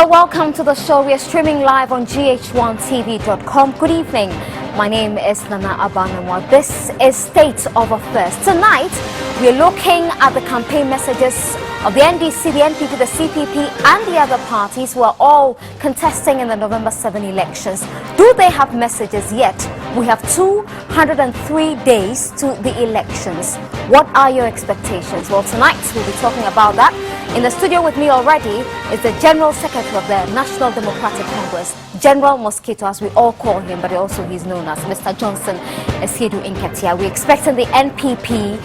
Well, welcome to the show. We are streaming live on GHone.TV.com. Good evening. My name is Nana Abanamwa. This is State of Affairs. Tonight, we are looking at the campaign messages of the NDC, the NPP, the CPP, and the other parties who are all contesting in the November 7 elections. Do they have messages yet? We have 203 days to the elections. What are your expectations? Well, tonight we'll be talking about that. In the studio with me already is the General Secretary of the National Democratic Congress, General Mosquito, as we all call him, but also he's known as Mr. HON.ASIEDU NKETIA. We're expecting the NPP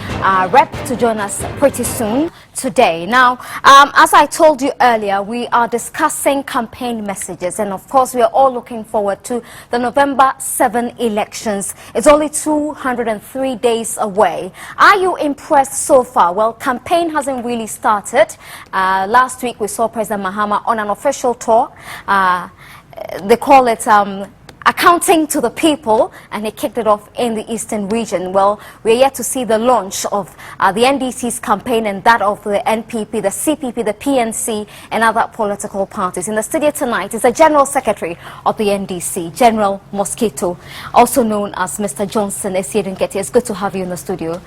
rep to join us pretty soon today. Now, as I told you earlier, we are discussing campaign messages, and of course, we are all looking forward to the November 7 elections. It's only 203 days away. Are you impressed so far? Well, campaign hasn't really started. Last week, we saw President Mahama on an official tour. They call it accounting to the people, and he kicked it off in the eastern region. Well, we're yet to see the launch of the NDC's campaign and that of the NPP, the CPP, the PNC, and other political parties. In the studio tonight is the General Secretary of the NDC, General Mosquito, also known as Mr. HON.ASIEDU NKETIA. It's good to have you in the studio,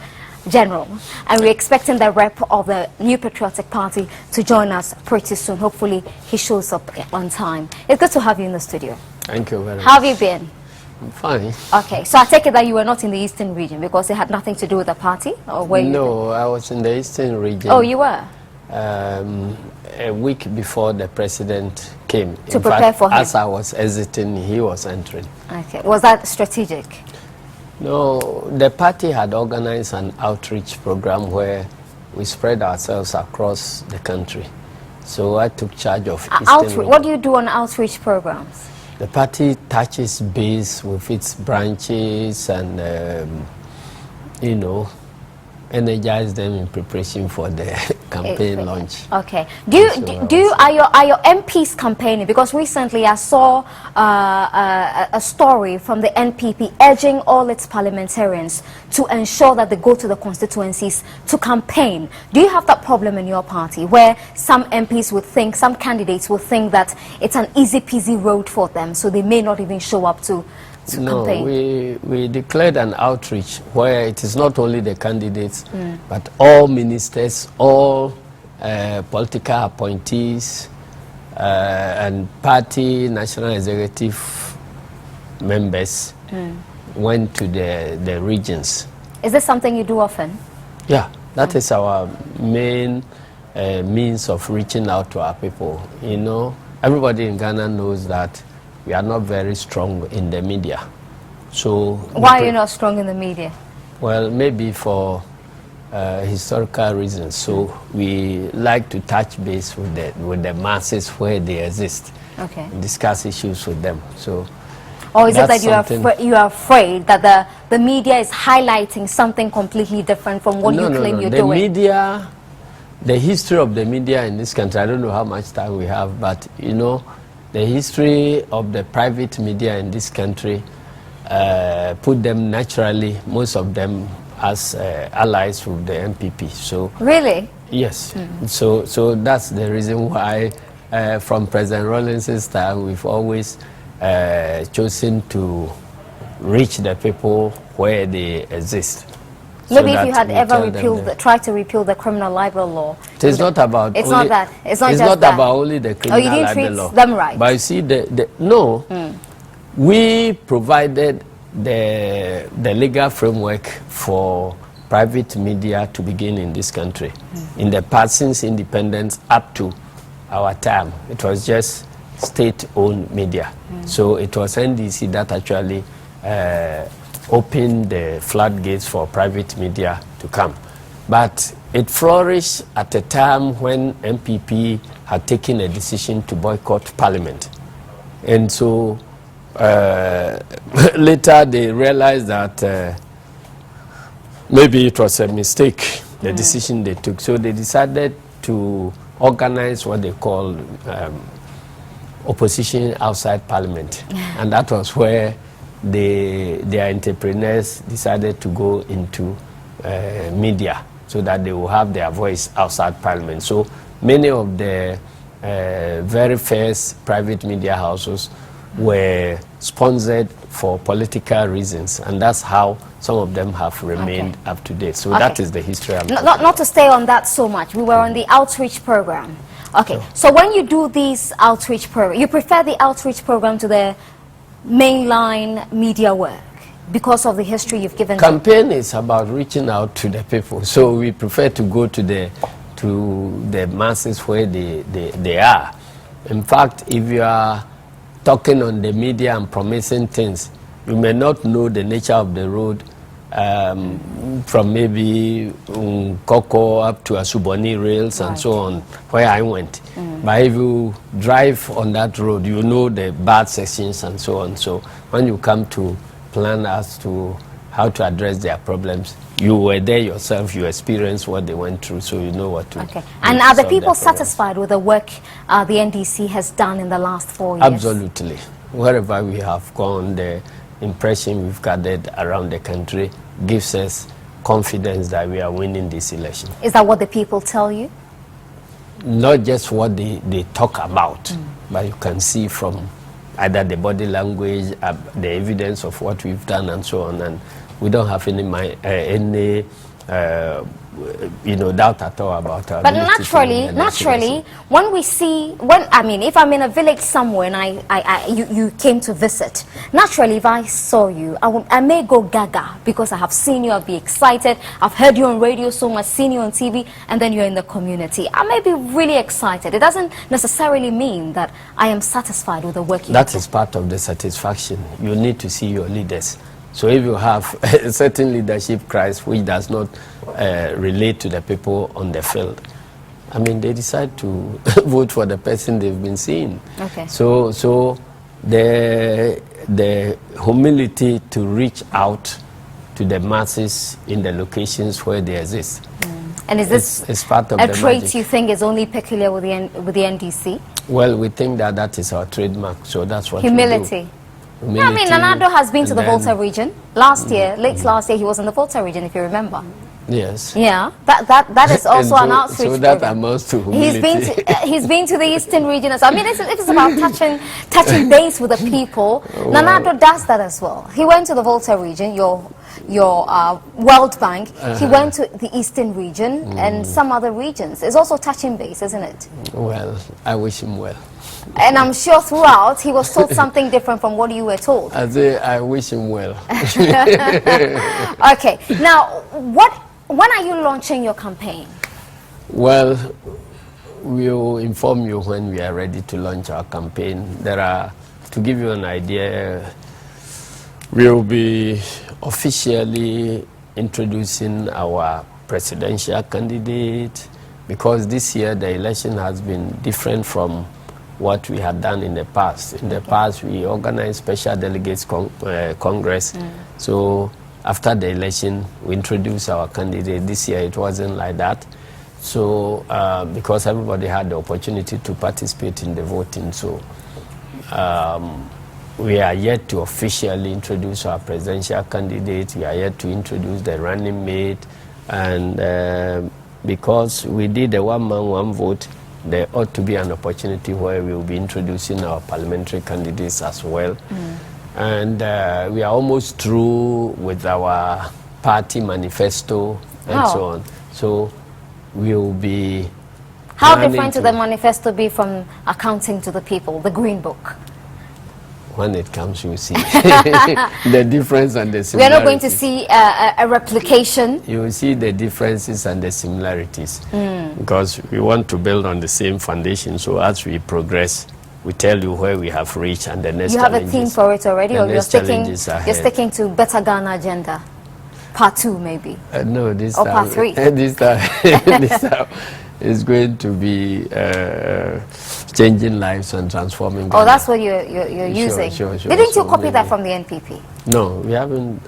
General, and we're expecting the rep of the New Patriotic Party to join us pretty soon. Hopefully he shows up on time. It's good to have you in the studio. Thank you very much. How have you been? I'm fine. Okay, so I take it that you were not in the eastern region because it had nothing to do with the party, or were you? No, I was in the eastern region. Oh, you were? A week before the president came. To prepare for him. As I was exiting, he was entering. Okay, was that strategic? No, the party had organized an outreach program where we spread ourselves across the country. So I took charge of Eastern. What do you do on outreach programs? The party touches base with its branches and, you know, energize them in preparation for the campaign launch. Okay. Are your MPs campaigning? Because recently I saw a story from the NPP urging all its parliamentarians to ensure that they go to the constituencies to campaign. Do you have that problem in your party where some MPs would think, some candidates would think that it's an easy peasy road for them, so they may not even show up to campaign? We declared an outreach where it is not only the candidates, but all ministers, all political appointees, and party national executive members went to the regions. Is this something you do often? Yeah, that is our main means of reaching out to our people. You know, everybody in Ghana knows that we are not very strong in the media. So why are you not strong in the media? Well, maybe for historical reasons. So we like to touch base with the masses where they exist. Okay. And discuss issues with them. So. Or is it that you are afraid that the media is highlighting something completely different from what you claim you're doing? The media, the history of the media in this country, I don't know how much time we have, but you know, the history of the private media in this country put them naturally, most of them, as allies with the NPP. So really? Yes. So that's the reason why, from President Rawlings's time, we've always chosen to reach the people where they exist. Maybe if you had ever tried to repeal the criminal libel law. It's not about. It's not that. It's not about only the criminal libel law. You didn't treat them right. But you see, we provided the legal framework for private media to begin in this country. In the past, since independence up to our time, it was just state-owned media. So it was NDC that actually opened the floodgates for private media to come. But it flourished at a time when MPP had taken a decision to boycott Parliament. And so later they realized that maybe it was a mistake, the decision they took. So they decided to organize what they call opposition outside Parliament. And that was where their entrepreneurs decided to go into media so that they will have their voice outside Parliament. So many of the very first private media houses were sponsored for political reasons, and that's how some of them have remained up to date. So that is the history. Not to stay on that so much. We were on the outreach program. Okay, so when you do these outreach program, you prefer the outreach program to the mainline media work because of the history you've given. Campaign is about reaching out to the people, so we prefer to go to the masses where they are. In fact, if you are talking on the media and promising things, you may not know the nature of the road from maybe Koko up to Asuboni rails and so on, where I went. But if you drive on that road, you know the bad sections and so on. So when you come to plan as to how to address their problems, you were there yourself, you experienced what they went through, so you know what to do. And are the people satisfied with the work the NDC has done in the last 4 years? Absolutely. Wherever we have gone, the impression we've gathered around the country gives us confidence that we are winning this election. Is that what the people tell you? Not just what they talk about, but you can see from either the body language, the evidence of what we've done and so on, and we don't have any doubt at all about our ability. But naturally, when we see, if I'm in a village somewhere and you came to visit, naturally, if I saw you, I may go gaga because I have seen you, I'll be excited, I've heard you on radio so much, seen you on TV, and then you're in the community. I may be really excited. It doesn't necessarily mean that I am satisfied with the work you do. That is part of the satisfaction. You need to see your leaders. So if you have a certain leadership crisis which does not relate to the people on the field, I mean, they decide to vote for the person they've been seeing. So the humility to reach out to the masses in the locations where they exist. And is this it's part of a the trait magic. you think is only peculiar with the NDC? Well, we think that is our trademark, so that's what humility. we do. Humility. I mean, Nanado has been to the Volta region. Last year, late last year, he was in the Volta region, if you remember. Yes. Yeah, that is also an outreach So that program. amounts to humility. He's been to the Eastern region. I mean, it's about touching base with the people. Nanado does that as well. He went to the Volta region, your World Bank. He went to the Eastern region and some other regions. It's also touching base, isn't it? Well, I wish him well. And I'm sure throughout he was told something different from what you were told. I wish him well. Okay. Now, when are you launching your campaign? Well, we'll inform you when we are ready to launch our campaign. To give you an idea, we'll be officially introducing our presidential candidate, because this year the election has been different from what we had done in the past. In the past, we organized special delegates congress. So after the election, we introduced our candidate. This year, it wasn't like that. So because everybody had the opportunity to participate in the voting, so we are yet to officially introduce our presidential candidate. We are yet to introduce the running mate, and because we did the one man, one vote, there ought to be an opportunity where we will be introducing our parliamentary candidates as well. And we are almost through with our party manifesto and so on. So we will be... How different will the manifesto be from Accounting to the People, the Green Book? When it comes, you will see the difference and the similarities. We are not going to see a replication. You will see the differences and the similarities, because we want to build on the same foundation. So as we progress, we tell you where we have reached and the next challenges. You have a theme for it already, or you're sticking to Better Ghana Agenda? Part 2, maybe? No, this or time. Part 3? This time is going to be changing lives and transforming Ghana. Oh, that's what you're using. Sure. Didn't you copy that from the NPP? No, we haven't.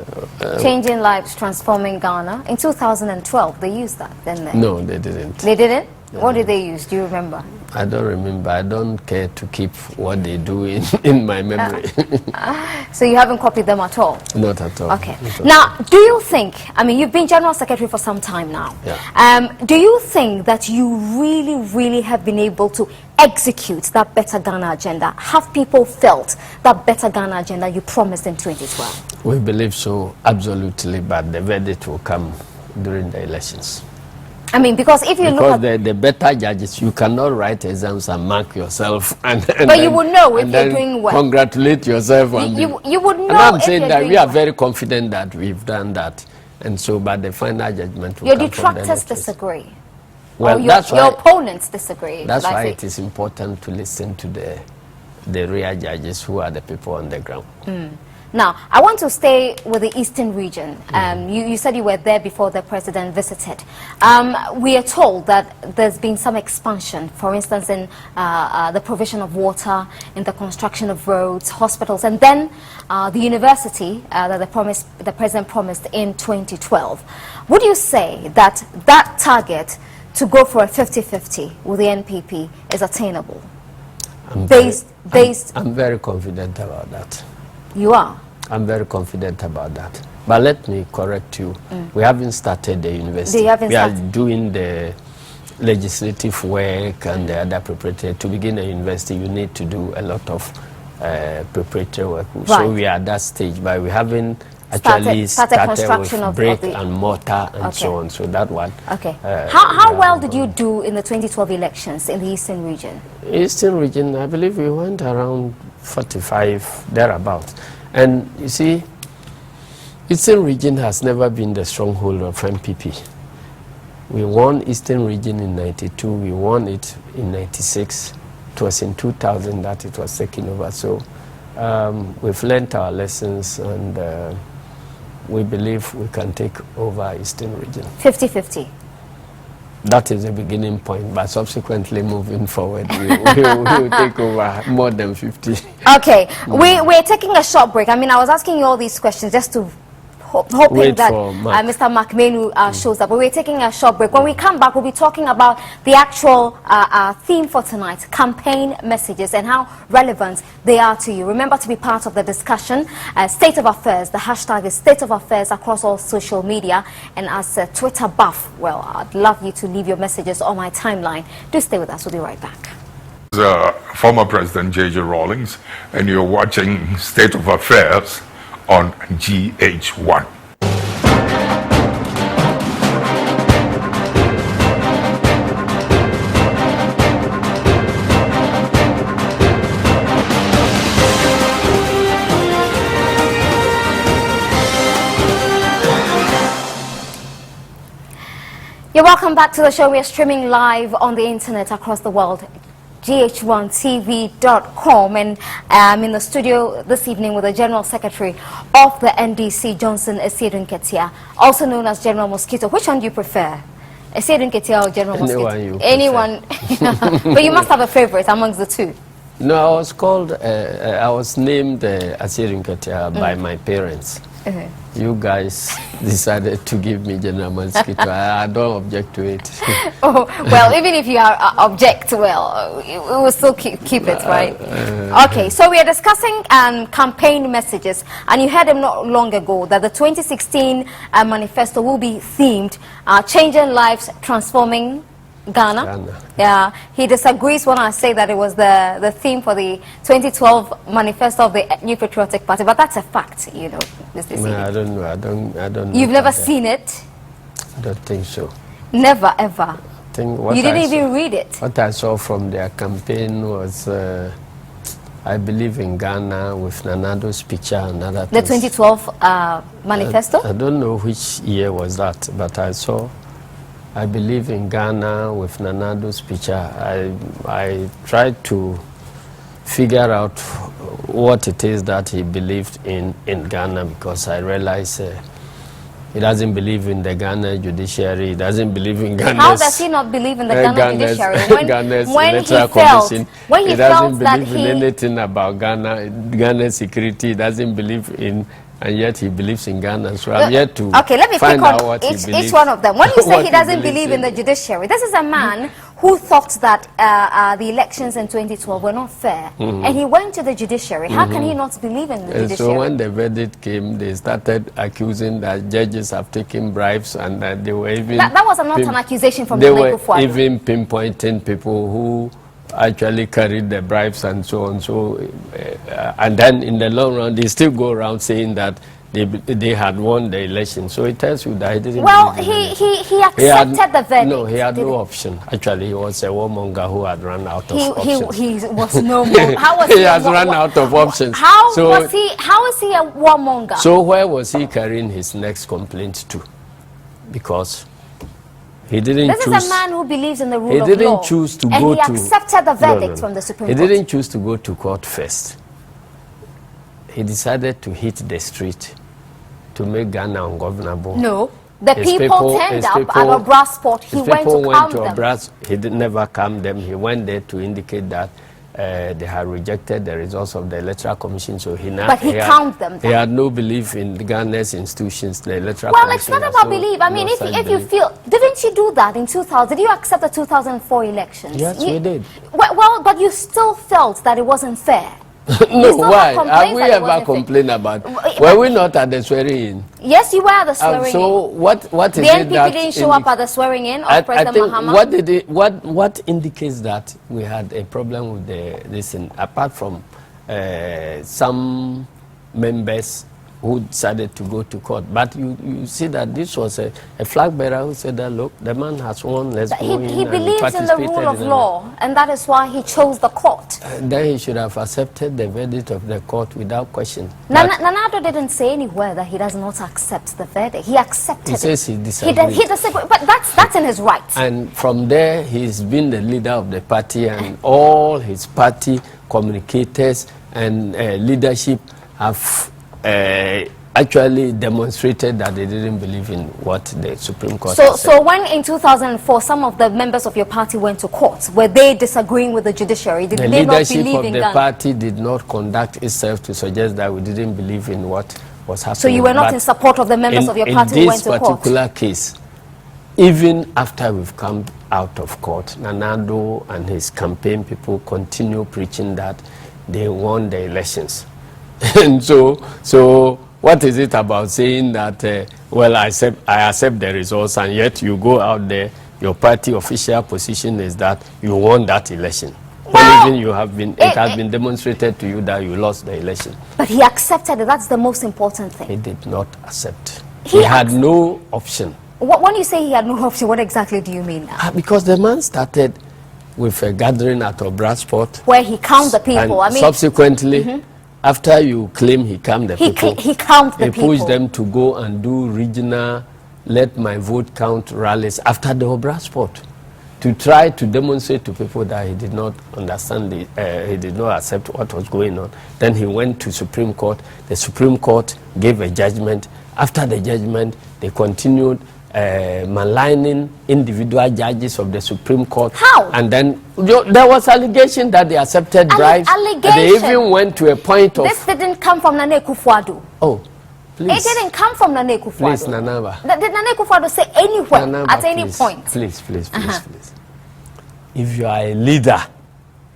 Changing lives, transforming Ghana. In 2012, they used that, didn't they? No, they didn't. They didn't? What did they use? Do you remember? I don't remember. I don't care to keep what they do in my memory. So you haven't copied them at all? Not at all. Okay. Now, do you think, I mean, you've been General Secretary for some time now. Yeah. Do you think that you really have been able to execute that Better Ghana agenda? Have people felt that Better Ghana agenda you promised in 2012? We believe so, absolutely, but the verdict will come during the elections. I mean, because if you look at the better judges, you cannot write exams and mark yourself, but you would know if you're doing well. Congratulate yourself. You would know. And I'm saying that we are well. very confident that we've done that, and so, but the final judgment will your come from the detractors electors. disagree. Well, your opponents disagree. That's why it is important to listen to the real judges who are the people on the ground. Now, I want to stay with the Eastern region. You said you were there before the president visited. We are told that there's been some expansion, for instance, in the provision of water, in the construction of roads, hospitals, and then the university that the president promised in 2012. Would you say that that target to go for a 50-50 with the NPP is attainable? I'm very confident about that. You are? I'm very confident about that. But let me correct you. We haven't started the university. We are doing the legislative work and the other preparatory. To begin a university, you need to do a lot of preparatory work. Right. So we are at that stage, but we haven't actually started construction with brick and mortar and so on. So that one. Okay. How well did you do in the 2012 elections in the Eastern region? Eastern region, I believe we went around 45, thereabouts. And you see, Eastern region has never been the stronghold of MPP. We won Eastern region in 92, we won it in 96. It was in 2000 that it was taken over. So we've learned our lessons, and we believe we can take over Eastern region. 50-50. That is the beginning point, but subsequently moving forward, we will take over more than 50. Okay, we're taking a short break. I mean, I was asking you all these questions just to hoping that Mr. McMenu shows up. But we're taking a short break. When we come back, we'll be talking about the actual theme for tonight, campaign messages, and how relevant they are to you. Remember to be part of the discussion. State of Affairs, the hashtag is State of Affairs across all social media. And as a Twitter buff, well, I'd love you to leave your messages on my timeline. Do stay with us. We'll be right back. Former President J.J. Rawlings, and you're watching State of Affairs on GH1. You're welcome back to the show. We are streaming live on the internet across the world. GHone.TV.com, and I'm in the studio this evening with the General Secretary of the NDC, HON.ASIEDU NKETIA, also known as General Mosquito. Which one do you prefer? ASIEDU NKETIA or General Mosquito? Anyone. But you must have a favorite amongst the two. No, I was named ASIEDU NKETIA by my parents. You guys decided to give me General Mosquito. I don't object to it. Oh, well, even if you object, well, we will still keep it, right? Okay, so we are discussing campaign messages, and you heard them not long ago that the 2016 manifesto will be themed Changing Lives, Transforming Ghana. Yeah, he disagrees when I say that it was the theme for the 2012 manifesto of the New Patriotic Party, but that's a fact, you know. No, I don't know. I don't. You've never seen it? I don't think so. Never ever. You didn't even read it. What I saw from their campaign was, I believe in Ghana with Nanado's picture and other things. The 2012 manifesto. I don't know which year was that, but I saw. I believe in Ghana with Nanado's picture. I tried to figure out what it is that he believed in Ghana, because I realized he doesn't believe in the Ghana judiciary. He doesn't believe in Ghana. How does he not believe in the Ghana judiciary? When he doesn't believe in anything about Ghana security. He doesn't believe in. And yet he believes in Ghana, so I'm yet to let me find pick out what he believes. Each one of them. When you say he doesn't believe in the judiciary, this is a man who thought that the elections in 2012 were not fair, and he went to the judiciary. How can he not believe in the judiciary? So when the verdict came, they started accusing that judges have taken bribes, and that they were even... That was not an accusation from They the were even pinpointing people who actually carried the bribes and so on. So, and then in the long run, they still go around saying that they had won the election. So it tells you that he didn't. Well, he accepted the verdict. No, he had no option. Actually, he was a warmonger who had run out of options. He was no more. How was he has run out of options. How is he a warmonger? So where was he carrying his next complaint to? Because he didn't choose. This is a man who believes in the rule of law. He didn't choose to go to... And he accepted the verdict from the Supreme Court. He didn't choose to go to court first. He decided to hit the street to make Ghana ungovernable. No. The people turned up at Obrasport. He went to calm them. He never calmed them. He went there to indicate that they had rejected the results of the Electoral Commission. So but he calmed them. He had no belief in Ghana's institutions, the Electoral Well, Commission. it's not about belief. I mean, if you feel... Didn't you do that in 2000? Did you accept the 2004 elections? Yes, we did. Well, but you still felt that it wasn't fair. No, why? Have we ever complained about it? Were we not at the swearing-in? Yes, you were at the swearing-in. So what is the it that... NPP didn't show up at the swearing-in of President Mahama? What indicates that we had a problem with this, apart from some members who decided to go to court? But you see that this was a flag bearer who said that, look, the man has won, let's go in. He believes in the rule of law, and that is why he chose the court. Then he should have accepted the verdict of the court without question. Nanado didn't say anywhere that he does not accept the verdict. He accepted it. He says he disagrees. He disagrees, but that's in his right. And from there, he's been the leader of the party, and all his party communicators and leadership have actually demonstrated that they didn't believe in what the Supreme Court said. So when in 2004 some of the members of your party went to court, were they disagreeing with the judiciary? Did they not believe in the leadership of the party did not conduct itself to suggest that we didn't believe in what was happening. So you were not in support of the members of your party who went to court? In this particular case, even after we've come out of court, Nanado and his campaign people continue preaching that they won the elections. And so what is it about saying that, well, I accept the results, and yet you go out there, your party official position is that you won that election. Well, when even it has been demonstrated to you that you lost the election. But he accepted it. That's the most important thing. He did not accept. He had no option. When you say he had no option, what exactly do you mean now? Because the man started with a gathering at Obrasport, where he calmed the people. And subsequently, after you claim he calmed the people, he calmed the people. He pushed them to go and do regional let my vote count rallies after the Obrasport to try to demonstrate to people that he did not understand, he did not accept what was going on. Then he went to Supreme Court. The Supreme Court gave a judgment. After the judgment, they continued maligning individual judges of the Supreme Court. How? And then there was allegation that they accepted bribes. They even went to a point of... This didn't come from Nana Akufo-Addo. Oh, please. It didn't come from Nana Akufo-Addo. Please, Nanaba. Did Nana Akufo-Addo say anywhere, Nanaba, at any point? Please. If you are a leader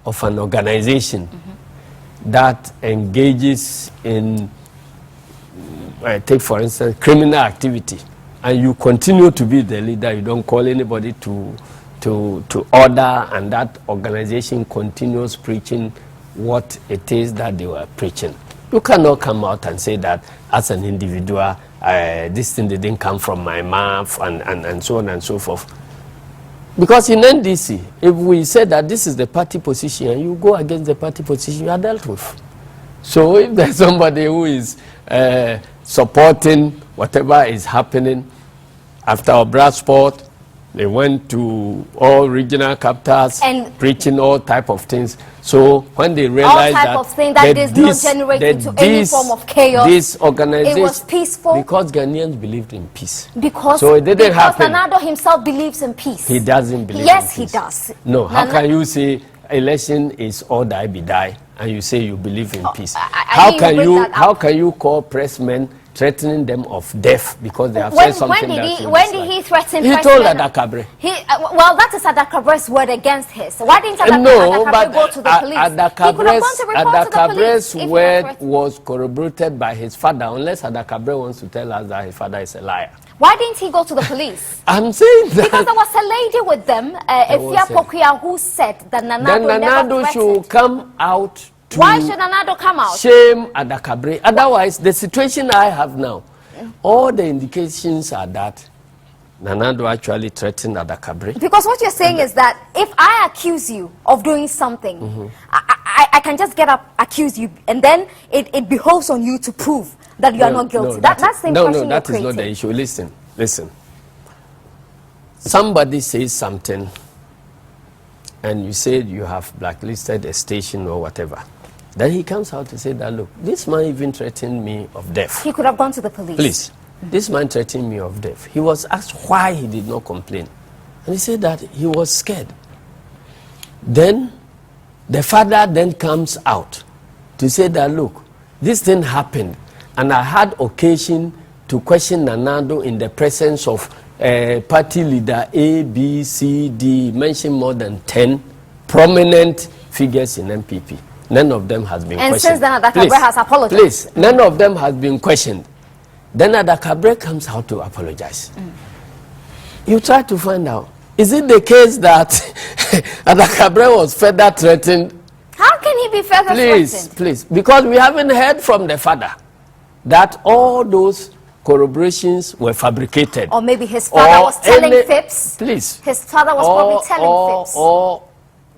of an organization that engages in, take for instance, criminal activity, and you continue to be the leader, you don't call anybody to order, and that organization continues preaching what it is that they were preaching. You cannot come out and say that as an individual, this thing didn't come from my mouth, and so on and so forth. Because in NDC, if we say that this is the party position and you go against the party position, you are dealt with. So if there's somebody who is supporting whatever is happening, after Obrasport, they went to all regional capitals and preaching all type of things. So when they realized that does not generate into any form of chaos, this organization, it was peaceful. Because Ghanaians believed in peace. So it didn't happen. Nanado himself believes in peace. He doesn't believe in peace. Yes, he does. No, how can you say election is all die be die and you say you believe in peace? How can you call pressmen threatening them of death because they have said something when did he threaten He told Adakabre. Well, that is Adakabre's word against his. Why didn't Adakabre go to the police? Adakabre's word was corroborated by his father, unless Adakabre wants to tell us that his father is a liar. Why didn't he go to the police? I'm saying that because there was a lady with them, Efia Pokuya, who said that Nanado should come out. Why should Nanado come out? Shame Adakabre. Otherwise, the situation I have now, all the indications are that Nanado actually threatened Adakabre. Because what you're saying is that if I accuse you of doing something, I can just get up, accuse you, and then it behoves on you to prove that you are not guilty. That's the impression that is not the issue. Listen. Somebody says something, and you said you have blacklisted a station or whatever. Then he comes out to say that, look, this man even threatened me of death. He could have gone to the police. Please. This man threatened me of death. He was asked why he did not complain. And he said that he was scared. Then the father then comes out to say that, look, this thing happened. And I had occasion to question Nanado in the presence of party leader A, B, C, D, mentioned more than 10 prominent figures in MPP. None of them has been questioned. And since then, Adakabre has apologized. Please, none of them has been questioned. Then Adakabre comes out to apologize. You try to find out, is it the case that Adakabre was further threatened? How can he be further threatened? Please, because we haven't heard from the father that all those corroborations were fabricated. Or maybe his father was telling fibs. Please. His father was probably telling fibs. Or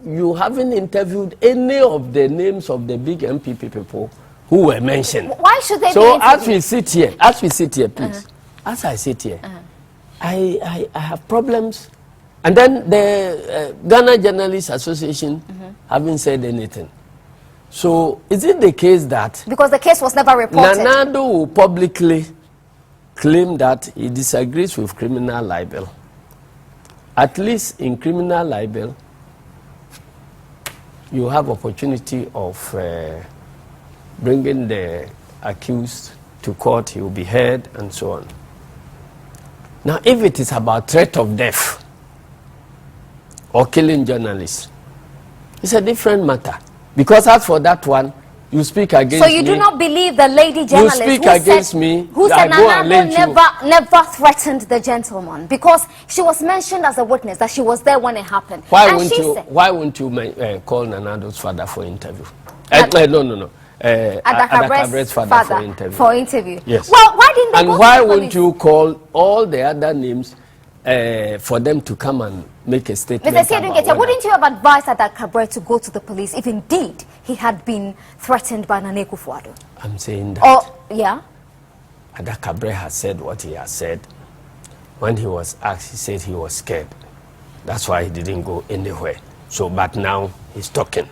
you haven't interviewed any of the names of the big MPP people who were mentioned. Why should they be So interviewed? as we sit here, please. As I sit here, I have problems. And then the Ghana Journalists Association haven't said anything. So is it the case that because the case was never reported, Nanado will publicly claim that he disagrees with criminal libel? At least in criminal libel, you have opportunity of bringing the accused to court. He will be heard and so on. Now, if it is about threat of death or killing journalists, it's a different matter. Because as for that one, you speak against me. So you do not believe the lady journalist who said Nanado never threatened the gentleman, because she was mentioned as a witness that she was there when it happened. Why won't you call Nanado's father for interview? No. Adakabre's father for interview. Yes. Well, why didn't they go to the police? And why won't you call all the other names for them to come and make a statement? Mr. HON.ASIEDU NKETIA, wouldn't you have advised Adakabre to go to the police if indeed he had been threatened by Nana Akufo-Addo? I'm saying that. Oh, yeah? Adakabre has said what he has said. When he was asked, he said he was scared. That's why he didn't go anywhere. So, but now he's talking.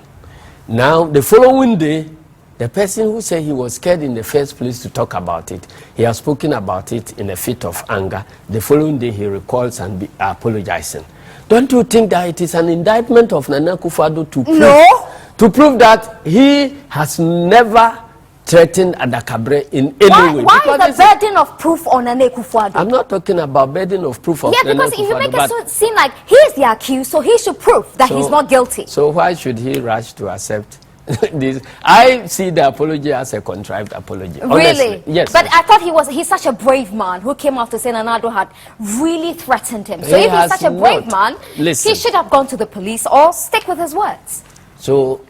Now, the following day, the person who said he was scared in the first place to talk about it, he has spoken about it in a fit of anger. The following day, he recalls and be apologizing. Don't you think that it is an indictment of Nana Akufo-Addo to prove that he has never threatened Adakabre in any way? Why is the burden of proof on Nana Akufo-Addo? I'm not talking about burden of proof of Nana because Akufo-Addo, if you make it seem like he is the accused, so he should prove that he's not guilty. So why should he rush to accept this? I see the apology as a contrived apology. Really? Honestly. Yes. But I thought he's such a brave man who came out to say Nanado had really threatened him. So if he's such a brave man, he should have gone to the police or stick with his words. So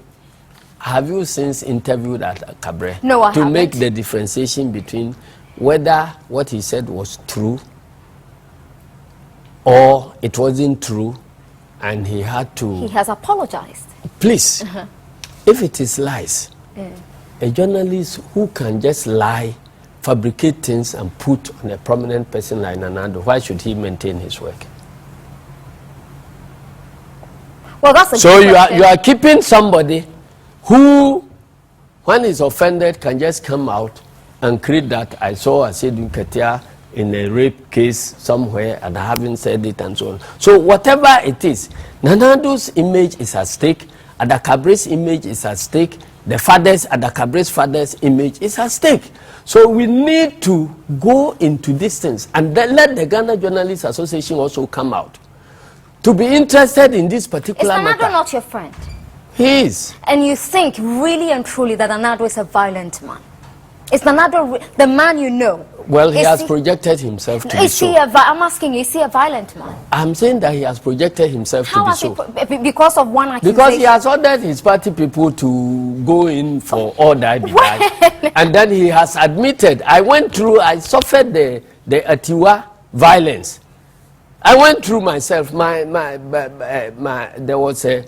have you since interviewed Adakabre? No, I haven't. To make the differentiation between whether what he said was true or it wasn't true and he had to... He has apologized. Please. If it is lies, a journalist who can just lie, fabricate things and put on a prominent person like Nanado, why should he maintain his work? Well, that's a so you are keeping somebody who, when he's offended, can just come out and create that I saw HON.ASIEDU NKETIA in a rape case somewhere and I haven't said it and so on. So whatever it is, Nanado's image is at stake. Adakabre's image is at stake. the father's, Adakabra's father's image is at stake. So we need to go into these things and then let the Ghana Journalists Association also come out to be interested in this particular matter. Is Nanado not your friend? He is. And you think really and truly that Nanado is a violent man? Is Nanado the man you know? Well, he has projected himself to be so. I'm asking you, is he a violent man? I'm saying that he has projected himself to be so. Because of one accusation? Because he has ordered his party people to go in for order device. And then he has admitted, I suffered the Atiwa violence. I went through myself. There was a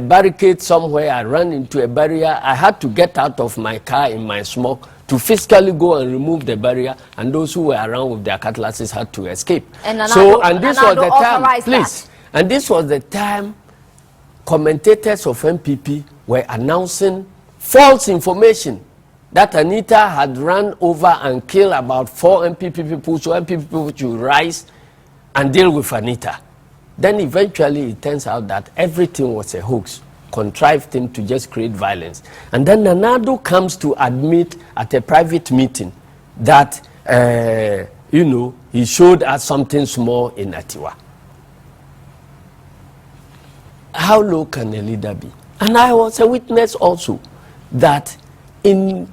barricade somewhere. I ran into a barrier. I had to get out of my car in my smoke to physically go and remove the barrier, and those who were around with their cutlasses had to escape. And this was the time, please. And this was the time commentators of MPP were announcing false information that Anita had run over and killed about 4 MPP people, so MPP people should rise and deal with Anita. Then eventually it turns out that everything was a hoax, contrived him to just create violence. And then Nanado comes to admit at a private meeting that, he showed us something small in Atiwa. How low can a leader be? And I was a witness also that in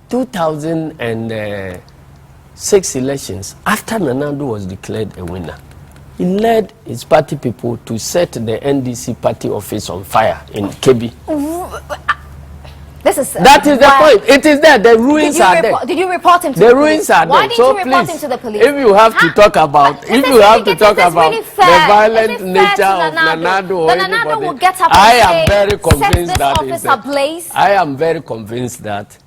2006 elections, after Nanado was declared a winner, he led his party people to set the NDC party office on fire in Kebbi. That is the point. It is there. The ruins are there. Did you report him to the police? The ruins are there. Why didn't you report him to the police? If you have to talk about, the violent nature of Nanado or anybody, I am very convinced that I am very convinced that.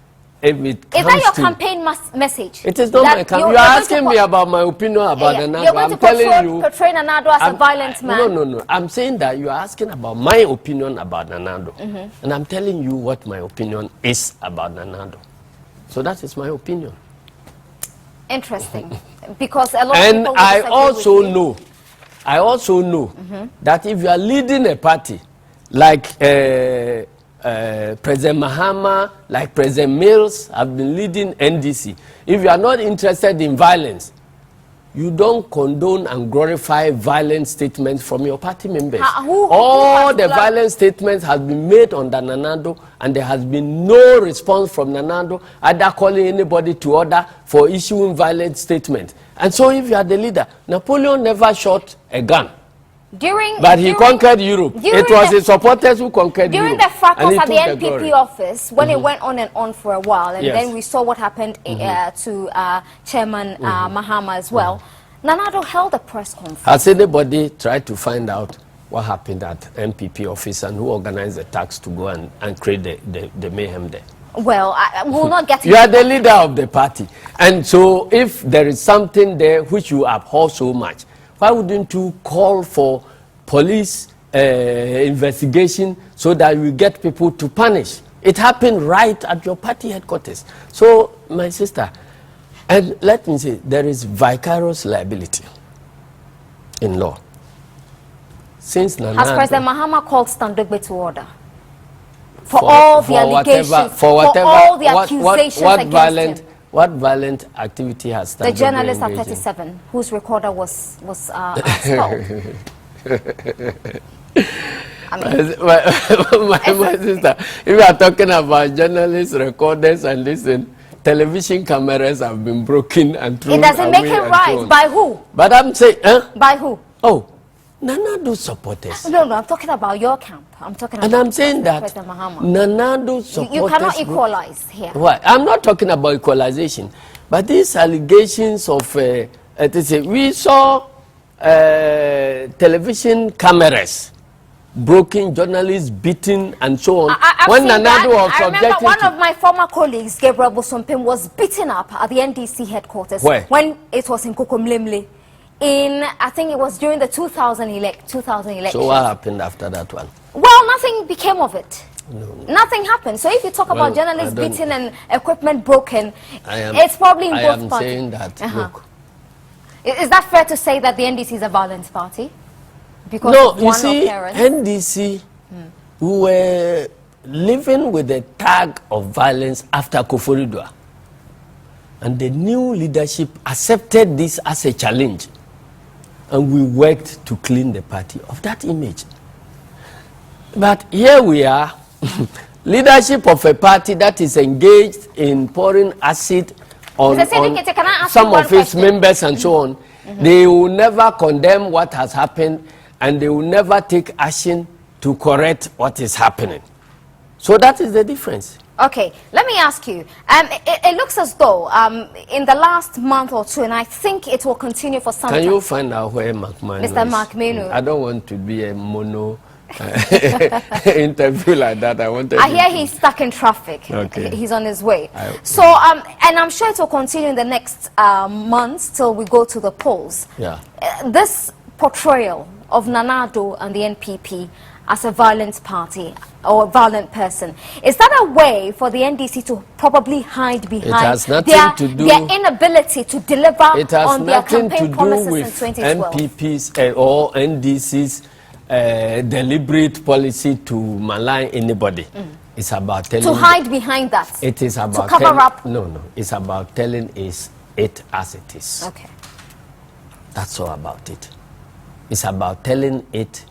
Is that your campaign message? It is not my campaign. You are asking me about my opinion about Nanado. I'm telling you. Portray Nanado as a violent man. No. I'm saying that you are asking about my opinion about Nanado. And I'm telling you what my opinion is about Nanado. So that is my opinion. Interesting. Because a lot of people And I also know that if you are leading a party like President Mahama, like President Mills have been leading NDC. If you are not interested in violence, you don't condone and glorify violent statements from your party members. All the violent statements have been made under Nanado, and there has been no response from Nanado, either calling anybody to order for issuing violent statements. And so if you are the leader, Napoleon never shot a gun. But he conquered Europe. It was his supporters who conquered Europe. During the fracas at the NPP office, when it went on and on for a while, and then we saw what happened to Chairman Mahama as well, Nanado held a press conference. Has anybody tried to find out what happened at NPP office and who organized the attacks to go and create the mayhem there? Well, I will not get into You are the leader of the party. And so if there is something there which you abhor so much, why wouldn't you call for police investigation so that you get people to punish? It happened right at your party headquarters. So, my sister, and let me say, there is vicarious liability in law. Since Nanado, has President Mahama called Standogbe to order? For all the allegations, for all the accusations against him. What violent activity has Standogbe The journalist at 37, whose recorder was stopped. My sister, if you are talking about journalists, recorders, and listen, television cameras have been broken and thrown away. It doesn't make it right. By who? But I'm saying, by who? Oh, Nanado supporters. No, I'm talking about your camp. I'm talking about. And I'm saying that Nanado supporters. You cannot equalize here. Why? I'm not talking about equalization, but these allegations of we saw television cameras, broken, journalists beaten, and so on. When Nanado was I remember one of my former colleagues, Gabriel Bosompim, was beaten up at the NDC headquarters. Where? When it was in Kokomlemle. I think it was during the 2000 election. So what happened after that one? Well, nothing became of it. No. Nothing happened. So if you talk about journalists beaten and equipment broken, it's probably in both parties. I am saying that, look. Is that fair to say that the NDC is a violent party? Because no, you see, NDC, who were living with the tag of violence after Koforidua. And the new leadership accepted this as a challenge. And we worked to clean the party of that image. But here we are, leadership of a party that is engaged in pouring acid on some of its members and so on. They will never condemn what has happened, and they will never take action to correct what is happening. So that is the difference. Okay, let me ask you. It looks as though in the last month or two, and I think it will continue for some time. Can you find out where Mark Manu Mr. Mark Manu. I don't want to be a mono interview like that. I hear he's stuck in traffic. Okay. He's on his way. So, and I'm sure it will continue in the next months till we go to the polls. Yeah. This portrayal of Nana Addo and the NPP as a violent party or a violent person, is that a way for the NDC to probably hide behind their inability to deliver on their campaign promises in 2012? MPPs or NDC's deliberate policy to malign anybody. It's about telling... To hide behind that? It is about... To cover up? No. It's about telling it as it is. Okay. That's all about it. It's about telling it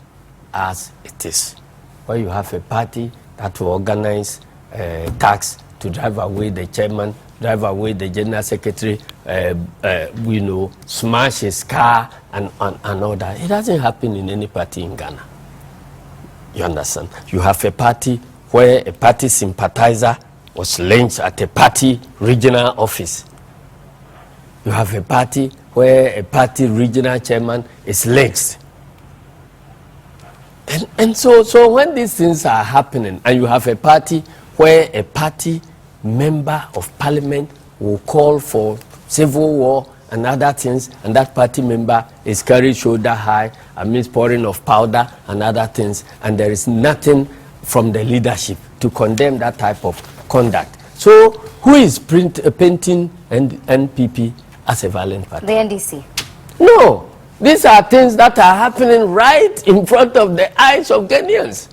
as it is. Where you have a party that will organize tax to drive away the chairman, drive away the general secretary, smash his car and all that. It doesn't happen in any party in Ghana. You understand? You have a party where a party sympathizer was lynched at a party regional office. You have a party where a party regional chairman is lynched. And so when these things are happening, and you have a party where a party member of parliament will call for civil war and other things, and that party member is carried shoulder high amidst pouring of powder and other things, and there is nothing from the leadership to condemn that type of conduct. So who is painting NPP as a violent party? The NDC. No. These are things that are happening right in front of the eyes of Ghanaians.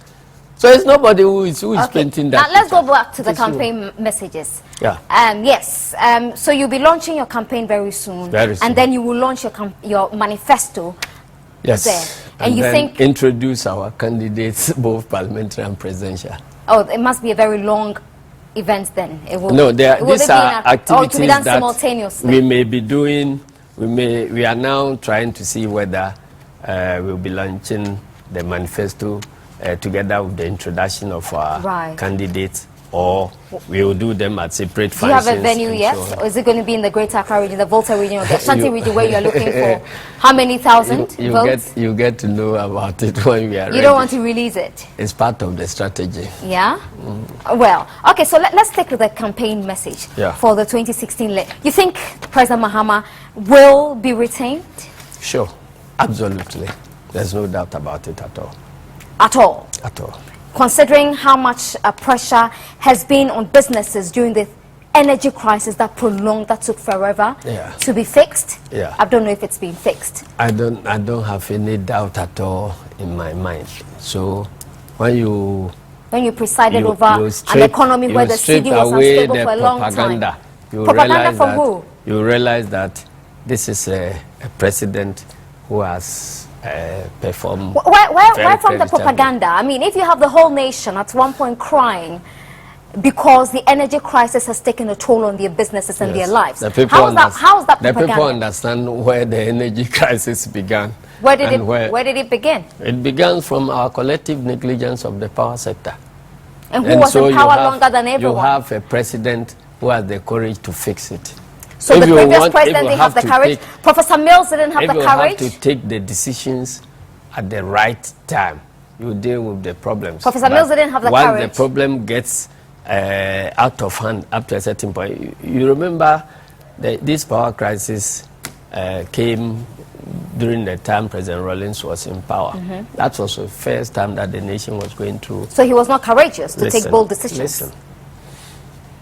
So it's nobody who is painting that. Now let's go back to the campaign messages. Yeah. Yes. So you'll be launching your campaign very soon. Very soon. And then you will launch your manifesto. Yes. There. And you then think introduce our candidates, both parliamentary and presidential. Oh, it must be a very long event then. It will. No, these are activities to be done that simultaneously. we may be doing. We are now trying to see whether we'll be launching the manifesto together with the introduction of our candidates, or we will do them at separate functions. Do you have a venue yet? Or is it going to be in the Greater Accra region, the Volta region, or the Ashanti region, where you are looking for how many thousand votes? You get to know about it when we are ready. You don't want to release it? It's part of the strategy. Yeah? Well, okay, so let's take the campaign message for the 2016. You think President Mahama will be retained? Sure, absolutely. There's no doubt about it at all. At all? At all. Considering how much pressure has been on businesses during the energy crisis that prolonged, that took forever to be fixed. Yeah. I don't know if it's been fixed. I don't have any doubt at all in my mind. So when you presided over an economy where the city was unstable for a long time. Propaganda from who? You realize that this is a president who has performed. Where from the propaganda? I mean, if you have the whole nation at one point crying because the energy crisis has taken a toll on their businesses and their lives, how is that propaganda? The people understand where the energy crisis began. Where did it begin? It began from our collective negligence of the power sector. And who was in power longer than everyone? You have a president who has the courage to fix it. So the previous president didn't have the courage? Professor Mills didn't have the courage? If you have to take the decisions at the right time, you deal with the problems. Professor Mills didn't have the courage? Once the problem gets out of hand up to a certain point, you remember this power crisis came during the time President Rawlings was in power. That was the first time that the nation was going through. So he was not courageous to take bold decisions? Listen.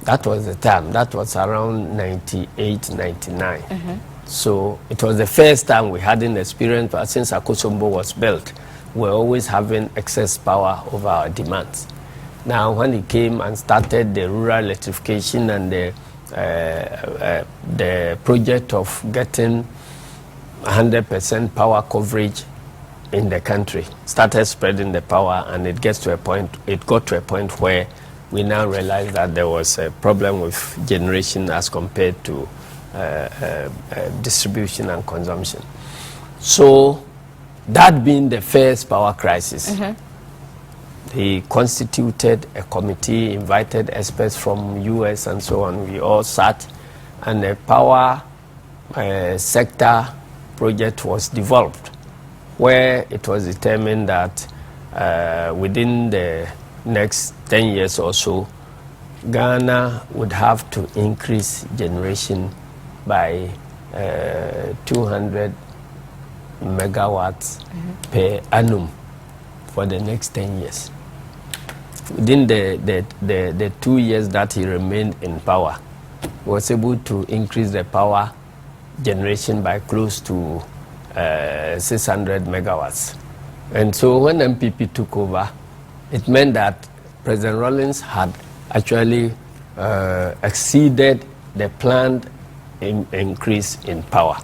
That was the time. That was around 98, 99. So it was the first time we hadn't experienced, but since Akosombo was built, we're always having excess power over our demands. Now, when he came and started the rural electrification and the project of getting 100% power coverage in the country, started spreading the power, and it got to a point where we now realize that there was a problem with generation as compared to distribution and consumption. So that being the first power crisis, he constituted a committee, invited experts from US and so on. We all sat, and a power sector project was developed, where it was determined that within the next 10 years or so, Ghana would have to increase generation by 200 megawatts per annum for the next 10 years. Within the 2 years that he remained in power, he was able to increase the power generation by close to 600 megawatts. And so when MPP took over, it meant that President Rawlings had actually exceeded the planned increase in power.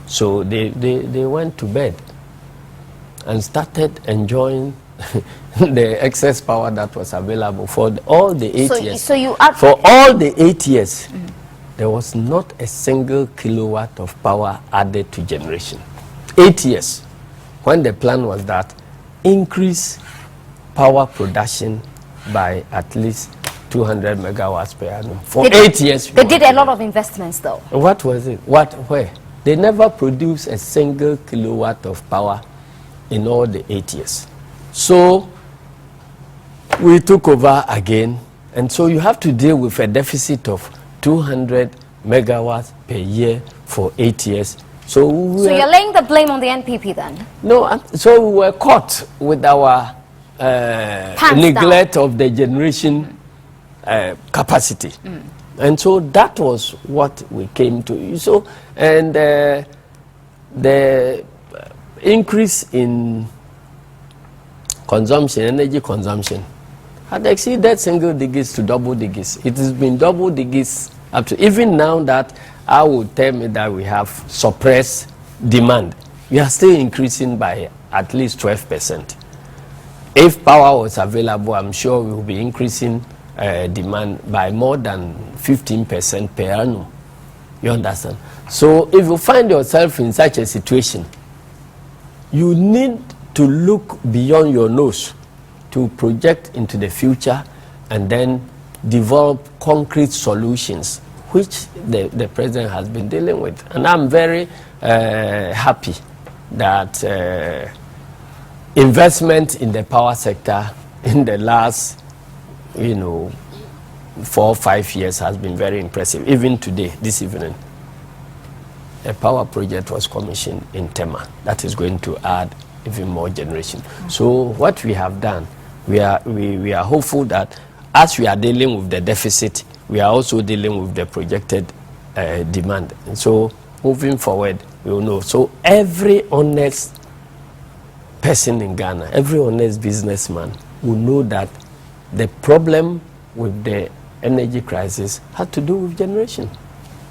So they went to bed and started enjoying the excess power that was available for all the 8 years. For all the 8 years, there was not a single kilowatt of power added to generation. 8 years. When the plan was that, increase power production by at least 200 megawatts per annum. For 8 years. They did a lot of investments though. What was it? Where? They never produced a single kilowatt of power in all the 8 years. So we took over again, and so you have to deal with a deficit of 200 megawatts per year for 8 years. So you're laying the blame on the NPP then? No, so we were caught with our neglect of the generation capacity. And so that was what we came to. So, and the increase in consumption, energy consumption, had exceeded single digits to double digits. It has been double digits up to, even now that I would tell me that we have suppressed demand, we are still increasing by at least 12%. If power was available, I'm sure we will be increasing demand by more than 15% per annum. You understand? So if you find yourself in such a situation, you need to look beyond your nose to project into the future and then develop concrete solutions, which the president has been dealing with. And I'm very happy that investment in the power sector in the last 4 or 5 years has been very impressive. Even today, this evening, a power project was commissioned in Tema that is going to add even more generation. So what we have done, we are hopeful that as we are dealing with the deficit, we are also dealing with the projected demand. And so moving forward, we will know. So every honest person in Ghana, every honest businessman will know that the problem with the energy crisis had to do with generation.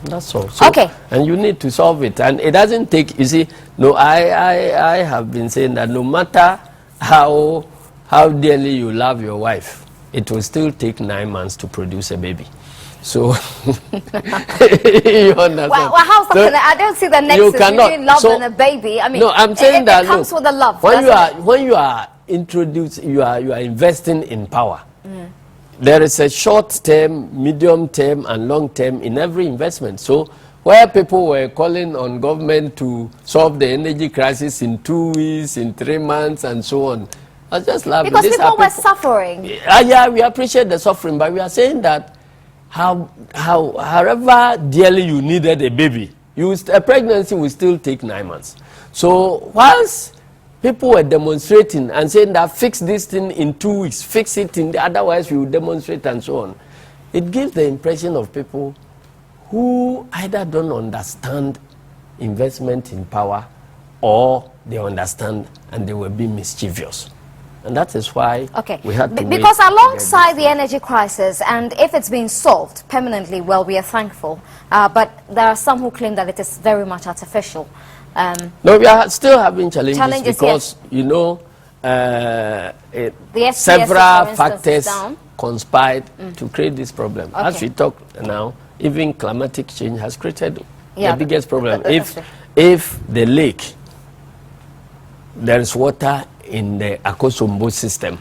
That's all. So, okay. And you need to solve it. And it doesn't take, you see, no, I have been saying that no matter how dearly you love your wife, it will still take 9 months to produce a baby. So, you understand? Well, how's that? So, I don't see the nexus between love and a baby. I mean, no, I'm saying that it comes with the love. When you are introduced, you are investing in power. There is a short term, medium term, and long term in every investment. So where people were calling on government to solve the energy crisis in 2 weeks, in 3 months, and so on, I was just laughing. Because people were suffering. Yeah, we appreciate the suffering, but we are saying that however dearly you needed a baby, a pregnancy will still take 9 months. So whilst people were demonstrating and saying that fix this thing in 2 weeks, fix it otherwise we will demonstrate and so on, it gives the impression of people who either don't understand investment in power or they understand and they will be mischievous. And that is why we had to because alongside the energy crisis, and if it's been solved permanently, well, we are thankful. But there are some who claim that it is very much artificial. No, we are still having challenges because, you know, several factors conspired to create this problem. As we talk now, even climatic change has created the biggest problem. If the lake, there is water in the Akosombo system,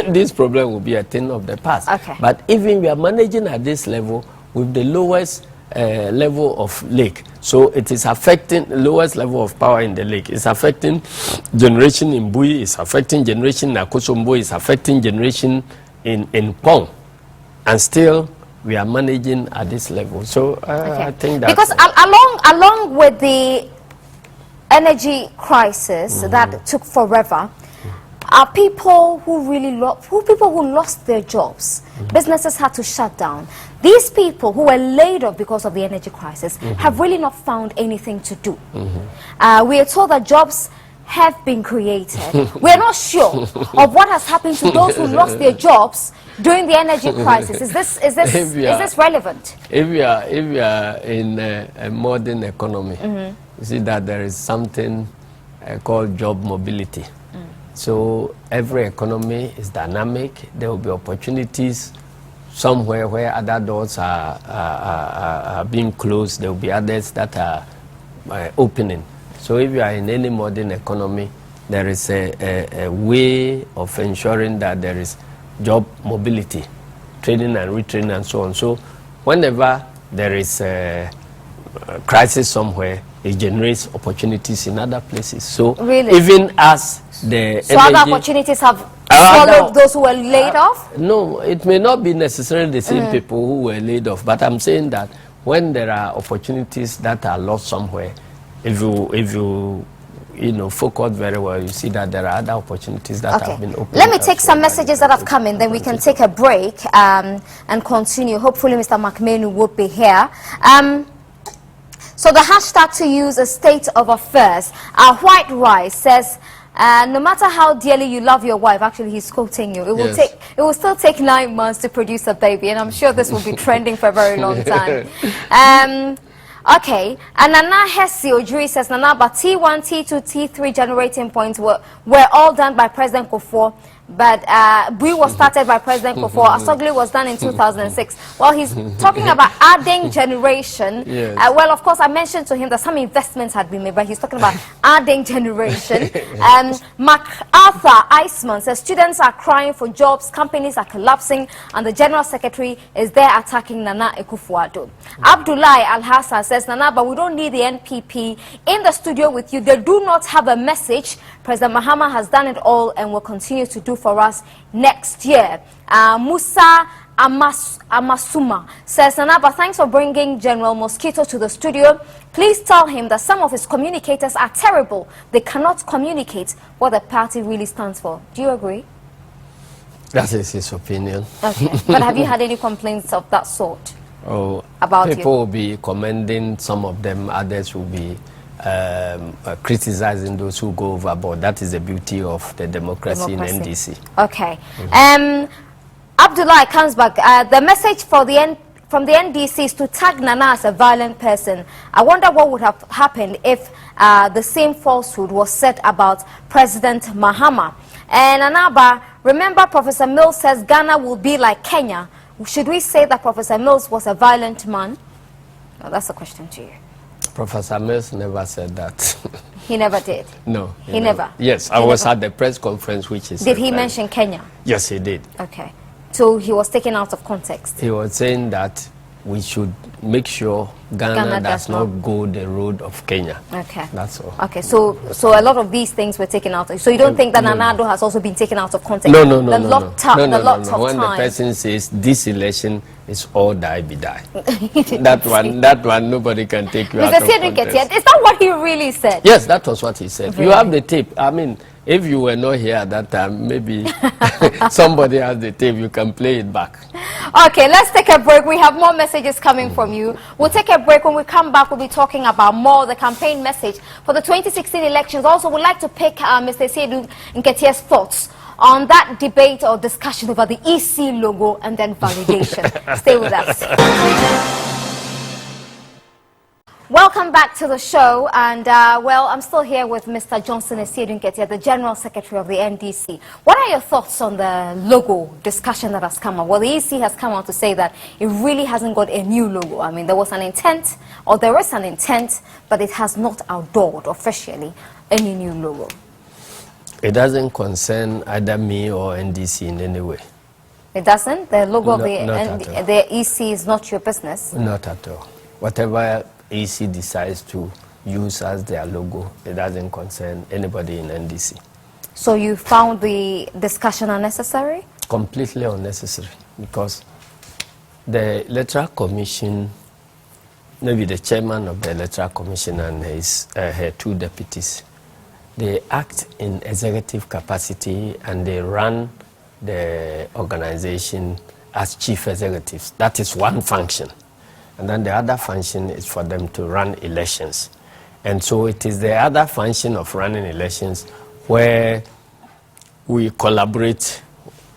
this problem will be a thing of the past. But even we are managing at this level with the lowest level of lake, so it is affecting the lowest level of power in the lake. It's affecting generation in Bui, it's affecting generation in Akosombo, it's affecting generation in Pong, and still we are managing at this level. So I think that because along with the energy crisis that took forever, are people who really lost their jobs. Businesses had to shut down. These people who were laid off because of the energy crisis have really not found anything to do. We are told that jobs have been created. We are not sure of what has happened to those who lost their jobs during the energy crisis. Is this relevant? If we are in a modern economy, you see that there is something called job mobility. So every economy is dynamic. There will be opportunities somewhere where other doors are being closed. There will be others that are opening. So if you are in any modern economy, there is a way of ensuring that there is job mobility, training and retraining and so on. So whenever there is a crisis somewhere, it generates opportunities in other places. So even as the other opportunities have followed those who were laid off? No, it may not be necessarily the same people who were laid off, but I'm saying that when there are opportunities that are lost somewhere, if you focus very well, you see that there are other opportunities that have been opened. Let me take some messages that have come in, then we can take a break and continue. Hopefully Mr. McMenu will be here. So the hashtag to use is state of affairs. White Rice says, no matter how dearly you love your wife, actually he's quoting you, it will still take 9 months to produce a baby, and I'm sure this will be trending for a very long time. Okay, and Nana Hesi Ojuri says, Nana, but T1, T2, T3 generating points were all done by President Kufuor, but Bui was started by President Kufuor. Asogli was done in 2006. Well, he's talking about adding generation. Well, of course, I mentioned to him that some investments had been made, but he's talking about adding generation. MacArthur Iceman says, students are crying for jobs, companies are collapsing, and the General Secretary is there attacking Nana Akufo-Addo. Abdullahi Al-Hassan says, Nana, but we don't need the NPP in the studio with you. They do not have a message. President Mahama has done it all and will continue to do for us next year. Musa Amasuma says, Nana, but thanks for bringing General Mosquito to the studio. Please tell him that some of his communicators are terrible. They cannot communicate what the party really stands for. Do you agree? That is his opinion. Okay. But have you had any complaints of that sort? About people will be commending some of them, others will be criticizing those who go overboard. That is the beauty of the democracy. In NDC. Okay. Abdullah comes back. The message from the NDC is to tag Nana as a violent person. I wonder what would have happened if the same falsehood was said about President Mahama. And Anaba, remember Professor Mills says Ghana will be like Kenya. Should we say that Professor Mills was a violent man? Oh, that's a question to you. Professor Mills never said that. He never did? No. He never? Yes, I was at the press conference which is... Did he mention Kenya? Yes, he did. Okay. So he was taken out of context? He was saying that we should make sure Ghana does not go the road of Kenya. Okay. That's all. Okay, so a lot of these things were taken out. So you don't think that Nanado has also been taken out of context? No. When the person says this election is all die be die. that one nobody can take you out of context. Is that what he really said? Yes, that was what he said. Really? You have the tape. I mean, if you were not here at that time, maybe somebody has the tape, you can play it back. Okay, let's take a break. We have more messages coming from you. We'll take a break. When we come back, we'll be talking about more the campaign message for the 2016 elections. Also, we'd like to pick Mr. HON.ASIEDU Nketia's thoughts on that debate or discussion over the EC logo and then validation. Stay with us. Welcome back to the show, and well, I'm still here with Mr. HON.ASIEDU NKETIA, the General Secretary of the NDC. What are your thoughts on the logo discussion that has come up? Well, the EC has come out to say that it really hasn't got a new logo. I mean, there was an intent, or there is an intent, but it has not outlawed officially any new logo. It doesn't concern either me or NDC in any way. It doesn't? The logo of the EC is not your business? Not at all. Whatever EC decides to use as their logo, it doesn't concern anybody in NDC. So you found the discussion unnecessary? Completely unnecessary, because the Electoral Commission, maybe the chairman of the Electoral Commission and her two deputies, they act in executive capacity and they run the organization as chief executives. That is one function. And then the other function is for them to run elections. And so it is the other function of running elections where we collaborate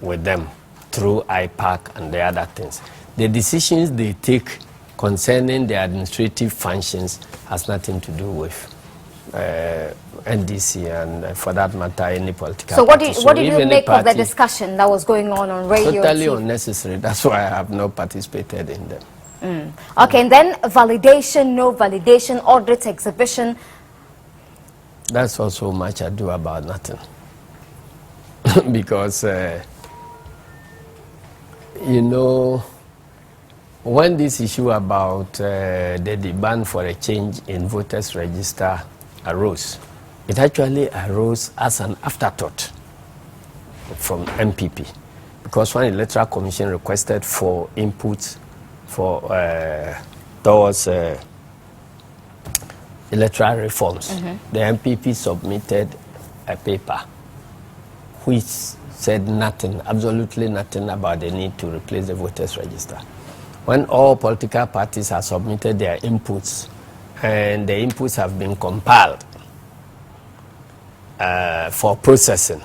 with them through IPAC and the other things. The decisions they take concerning the administrative functions has nothing to do with NDC and, for that matter, any political party. So what did you make of the discussion that was going on radio? Totally unnecessary. That's why I have not participated in them. Okay, and then validation, no validation, audit, exhibition. That's also much ado about nothing. Because, you know, when this issue about the demand for a change in voters' register arose, it actually arose as an afterthought from MPP. Because when the Electoral Commission requested for input for towards electoral reforms, the MPP submitted a paper which said nothing, absolutely nothing about the need to replace the voters register. When all political parties have submitted their inputs and the inputs have been compiled for processing,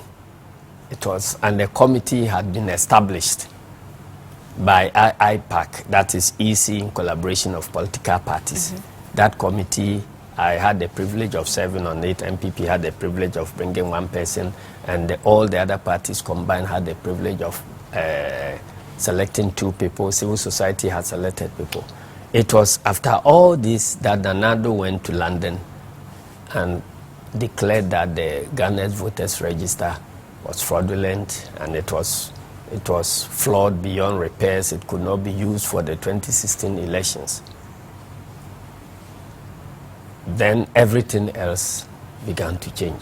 and the committee had been established by IPAC, that is EC in collaboration of political parties. That committee, I had the privilege of serving on it. MPP had the privilege of bringing one person, and all the other parties combined had the privilege of selecting two people. Civil society had selected people. It was after all this that Nanado went to London and declared that the Ghana's voters register was fraudulent and it was flawed beyond repairs. It could not be used for the 2016 elections. Then everything else began to change.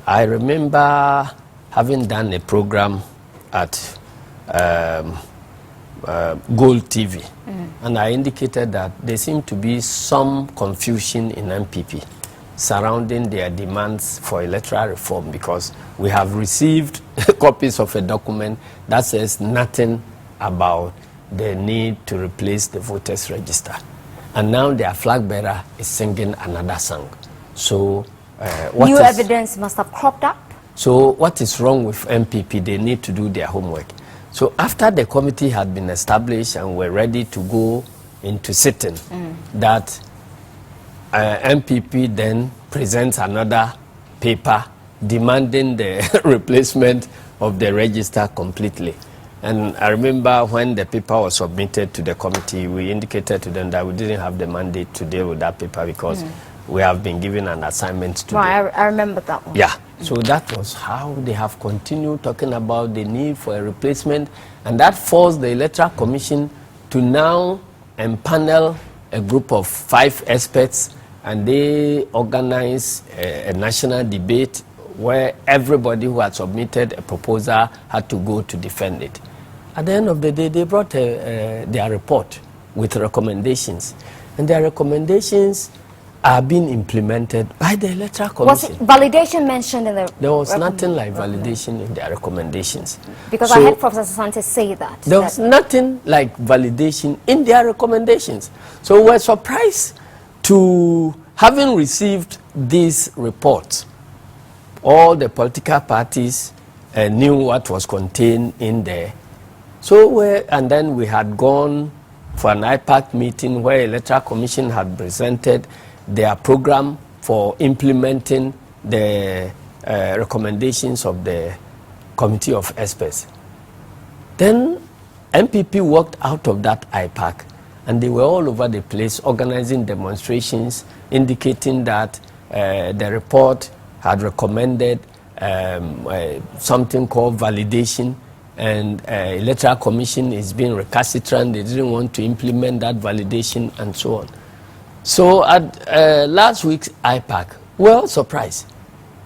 I remember having done a program at Gold TV, and I indicated that there seemed to be some confusion in MPP surrounding their demands for electoral reform, because we have received copies of a document that says nothing about the need to replace the voters register. And now their flag bearer is singing another song. So new evidence must have cropped up. So what is wrong with MPP? They need to do their homework. So after the committee had been established and were ready to go into sitting, that MPP then presents another paper demanding the replacement of the register completely. And I remember when the paper was submitted to the committee, we indicated to them that we didn't have the mandate to deal with that paper because we have been given an assignment to do. I remember that one. Yeah. So that was how they have continued talking about the need for a replacement, and that forced the Electoral Commission to now empanel a group of 5 experts, and they organized a national debate where everybody who had submitted a proposal had to go to defend it. At the end of the day, they brought their report with recommendations, and their recommendations are being implemented by the Electoral Commission. Was validation mentioned in the... There was nothing like validation in their recommendations. Because I heard Professor Sante say that. There was nothing like validation in their recommendations. So we're surprised to, having received these reports, all the political parties knew what was contained in there. So, and then we had gone for an IPAC meeting where Electoral Commission had presented their program for implementing the recommendations of the Committee of Experts. Then MPP walked out of that IPAC, and they were all over the place organizing demonstrations indicating that the report had recommended something called validation, and Electoral Commission is being recalcitrant. They didn't want to implement that validation and so on. So at last week's IPAC, we were all surprised.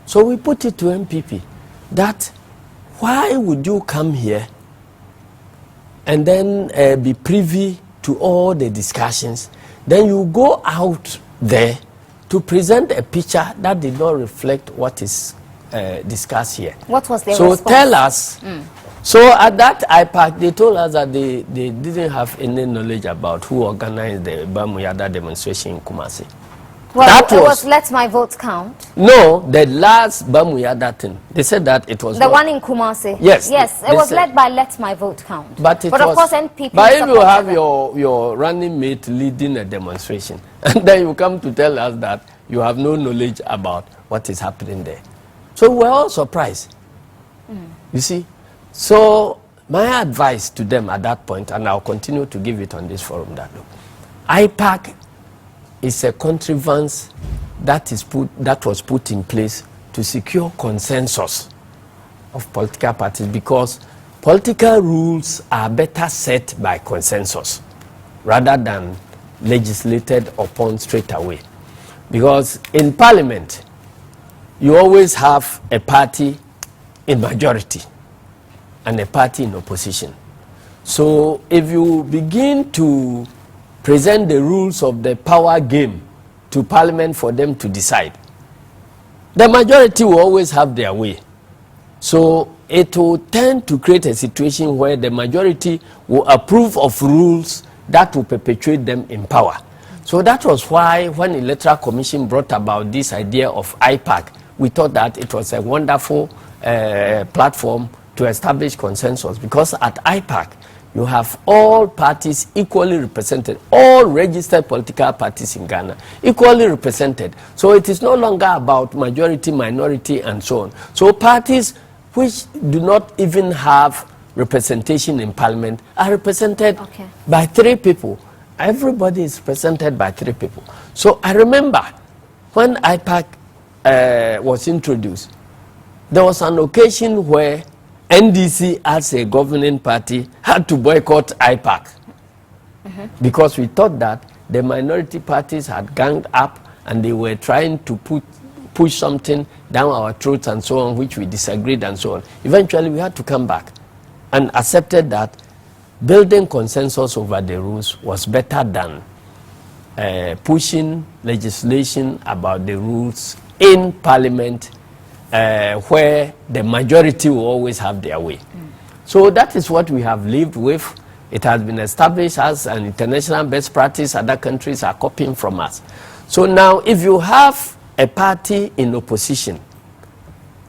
So we put it to MPP that why would you come here and then be privy to all the discussions, then you go out there to present a picture that did not reflect what is discussed here. What was their response? Tell us. So at that IPAC, they told us that they didn't have any knowledge about who organized the Bamuyada demonstration in Kumasi. Well, that was Let My Vote Count. No, the last Bamuyada thing. They said that it was the one in Kumasi. Yes. Yes, it was led by Let My Vote Count. But of course, NPP. But if you have your running mate leading a demonstration, and then you come to tell us that you have no knowledge about what is happening there. So we're all surprised. You see? So my advice to them at that point, and I'll continue to give it on this forum, that look, IPAC is a contrivance that was put in place to secure consensus of political parties, because political rules are better set by consensus rather than legislated upon straight away. Because in Parliament, you always have a party in majority and a party in opposition. So if you begin to present the rules of the power game to Parliament for them to decide, the majority will always have their way. So it will tend to create a situation where the majority will approve of rules that will perpetuate them in power. So that was why when the Electoral Commission brought about this idea of IPAC, we thought that it was a wonderful platform to establish consensus, because at IPAC you have all parties equally represented, all registered political parties in Ghana equally represented. So it is no longer about majority, minority, and so on. So parties which do not even have representation in Parliament are represented by 3 people. Everybody is represented by 3 people. So I remember when IPAC was introduced, there was an occasion where NDC as a governing party had to boycott IPAC because we thought that the minority parties had ganged up and they were trying to push something down our throats and so on, which we disagreed and so on. Eventually we had to come back and accepted that building consensus over the rules was better than pushing legislation about the rules in Parliament, where the majority will always have their way. So that is what we have lived with. It has been established as an international best practice. Other countries are copying from us. So now if you have a party in opposition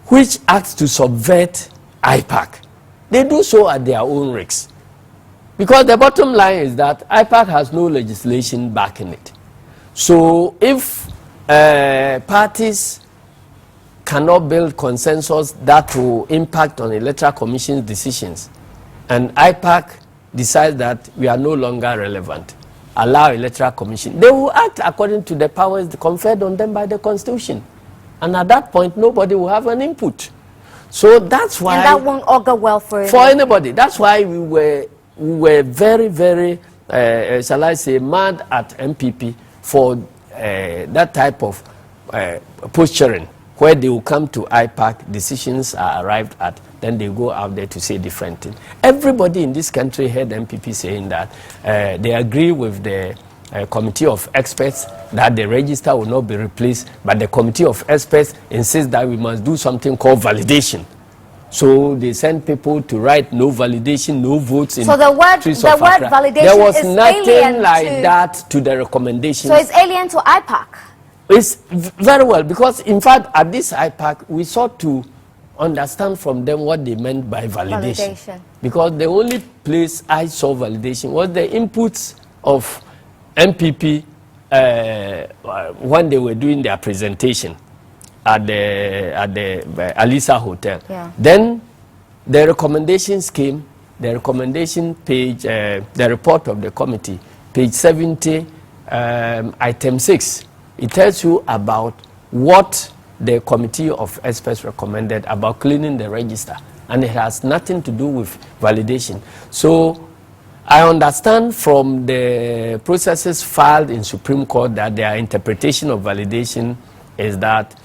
which acts to subvert IPAC, they do so at their own risk. Because the bottom line is that IPAC has no legislation backing it. So if parties cannot build consensus that will impact on Electoral Commission's decisions, and IPAC decides that we are no longer relevant, allow Electoral Commission, they will act according to the powers conferred on them by the Constitution. And at that point, nobody will have an input. So that's why... And that won't augur well for anybody. That's why we were very, very, shall I say, mad at MPP for that type of posturing, where they will come to IPAC, decisions are arrived at, then they go out there to say different things. Everybody in this country heard MPP saying that they agree with the Committee of Experts that the register will not be replaced, but the Committee of Experts insists that we must do something called validation. So they send people to write no validation, no votes in so the word validation there was is nothing like that to the recommendations. So it's alien to IPAC? It's very well, because in fact at this IPAC we sought to understand from them what they meant by validation. Validation. Because the only place I saw validation was the inputs of MPP when they were doing their presentation at the Alisa Hotel. Yeah. Then the recommendations came. The recommendation page, the report of the committee, page 70, item 6. It tells you about what the committee of experts recommended about cleaning the register, and it has nothing to do with validation. So I understand from the processes filed in Supreme Court that their interpretation of validation is that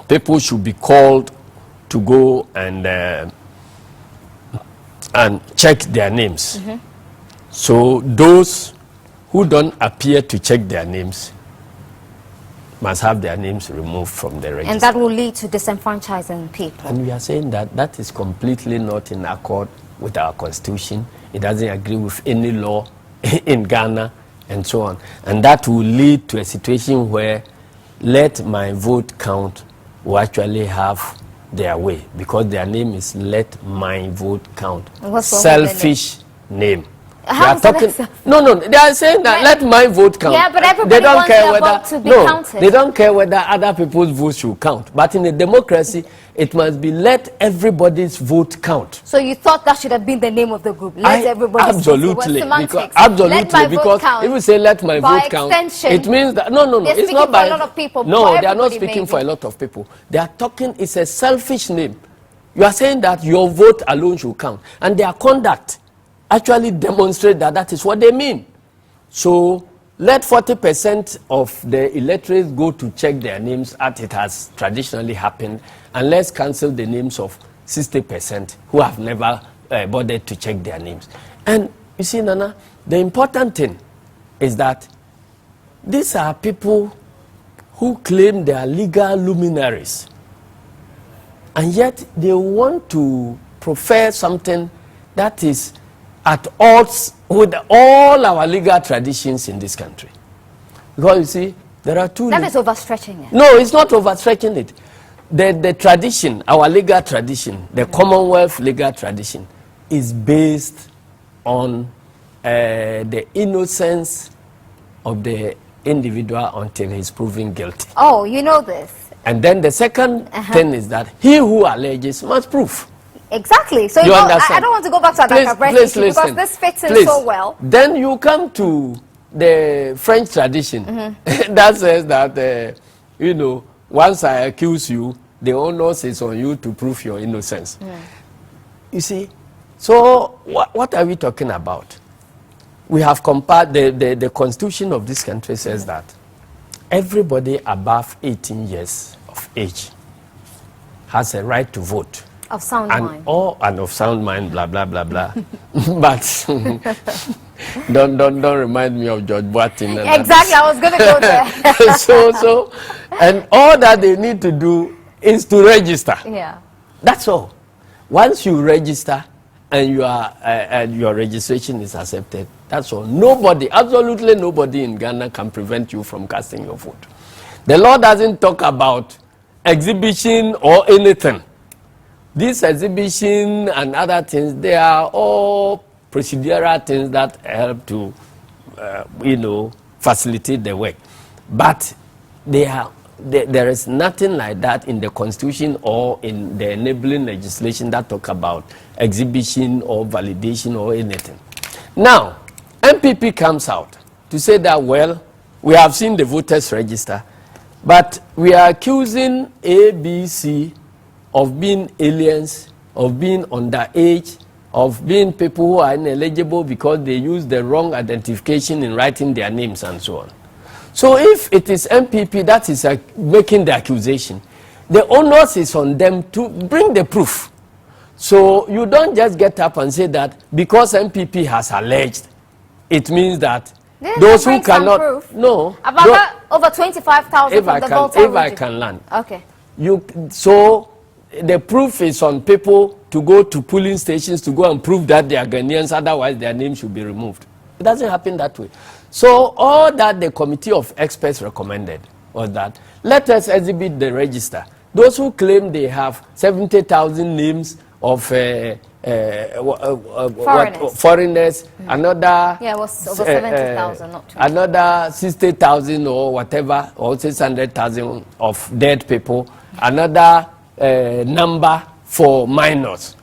people should be called to go and check their names. So those who don't appear to check their names must have their names removed from the register. And that will lead to disenfranchising people. And we are saying that that is completely not in accord with our constitution. It doesn't agree with any law in Ghana and so on. And that will lead to a situation where let my vote count will actually have their way, because their name is Let My Vote Count. Selfish name. How is that No, they are saying that let my vote count. Yeah, but everybody wants their vote to be counted. They don't care whether other people's votes should count. But in a democracy, it must be let everybody's vote count. So you thought that should have been the name of the group? Let everybody absolutely, because, absolutely, because if you say let my vote count, it means that no, it's not by a lot of people. No, they are not speaking for a lot of people. They are talking. It's a selfish name. You are saying that your vote alone should count, and their conduct actually demonstrate that that is what they mean. So let 40% of the electorates go to check their names as it has traditionally happened, and let's cancel the names of 60% who have never bothered to check their names. And you see, Nana, the important thing is that these are people who claim they are legal luminaries, and yet they want to prefer something that is at odds with all our legal traditions in this country. Because you see, there are two... That is overstretching it. No, it's not overstretching it. The tradition, our legal tradition, the Commonwealth legal tradition, is based on the innocence of the individual until he's proven guilty. Oh, you know this. And then the second thing is that he who alleges must prove. Exactly. So you understand? I don't want to go back to Adaka issue because this fits in so well. Then you come to the French tradition that says that, you know, once I accuse you, the onus is on you to prove your innocence. You see, so what are we talking about? We have compared, the constitution of this country says that everybody above 18 years of age has a right to vote. Of sound mind. And of sound mind, blah, blah, blah, blah. But don't remind me of George Boateng. Exactly, I was going to go there. And all that they need to do is to register. Yeah. That's all. Once you register and you are, and your registration is accepted, that's all. Nobody, absolutely nobody in Ghana can prevent you from casting your vote. The law doesn't talk about exhibition or anything. This exhibition and other things, they are all procedural things that help to, you know, facilitate the work. But there is nothing like that in the Constitution or in the enabling legislation that talk about exhibition or validation or anything. Now, MPP comes out to say that, well, we have seen the voters register, but we are accusing ABC of being aliens, of being underage, of being people who are ineligible because they use the wrong identification in writing their names and so on. So if it is MPP that is making the accusation, the onus is on them to bring the proof. So you don't just get up and say that because MPP has alleged, it means that those who cannot... Proof. No. About over 25,000 of the votes. If I can learn. Okay. So the proof is on people to go to polling stations to go and prove that they are Ghanaians, otherwise their name should be removed. It doesn't happen that way. So all that the committee of experts recommended was that let us exhibit the register. those who claim they have 70,000 names of foreigners, another it was over 70,000, not 20. Another 60,000 or whatever, or 600,000 of dead people, another number for minors.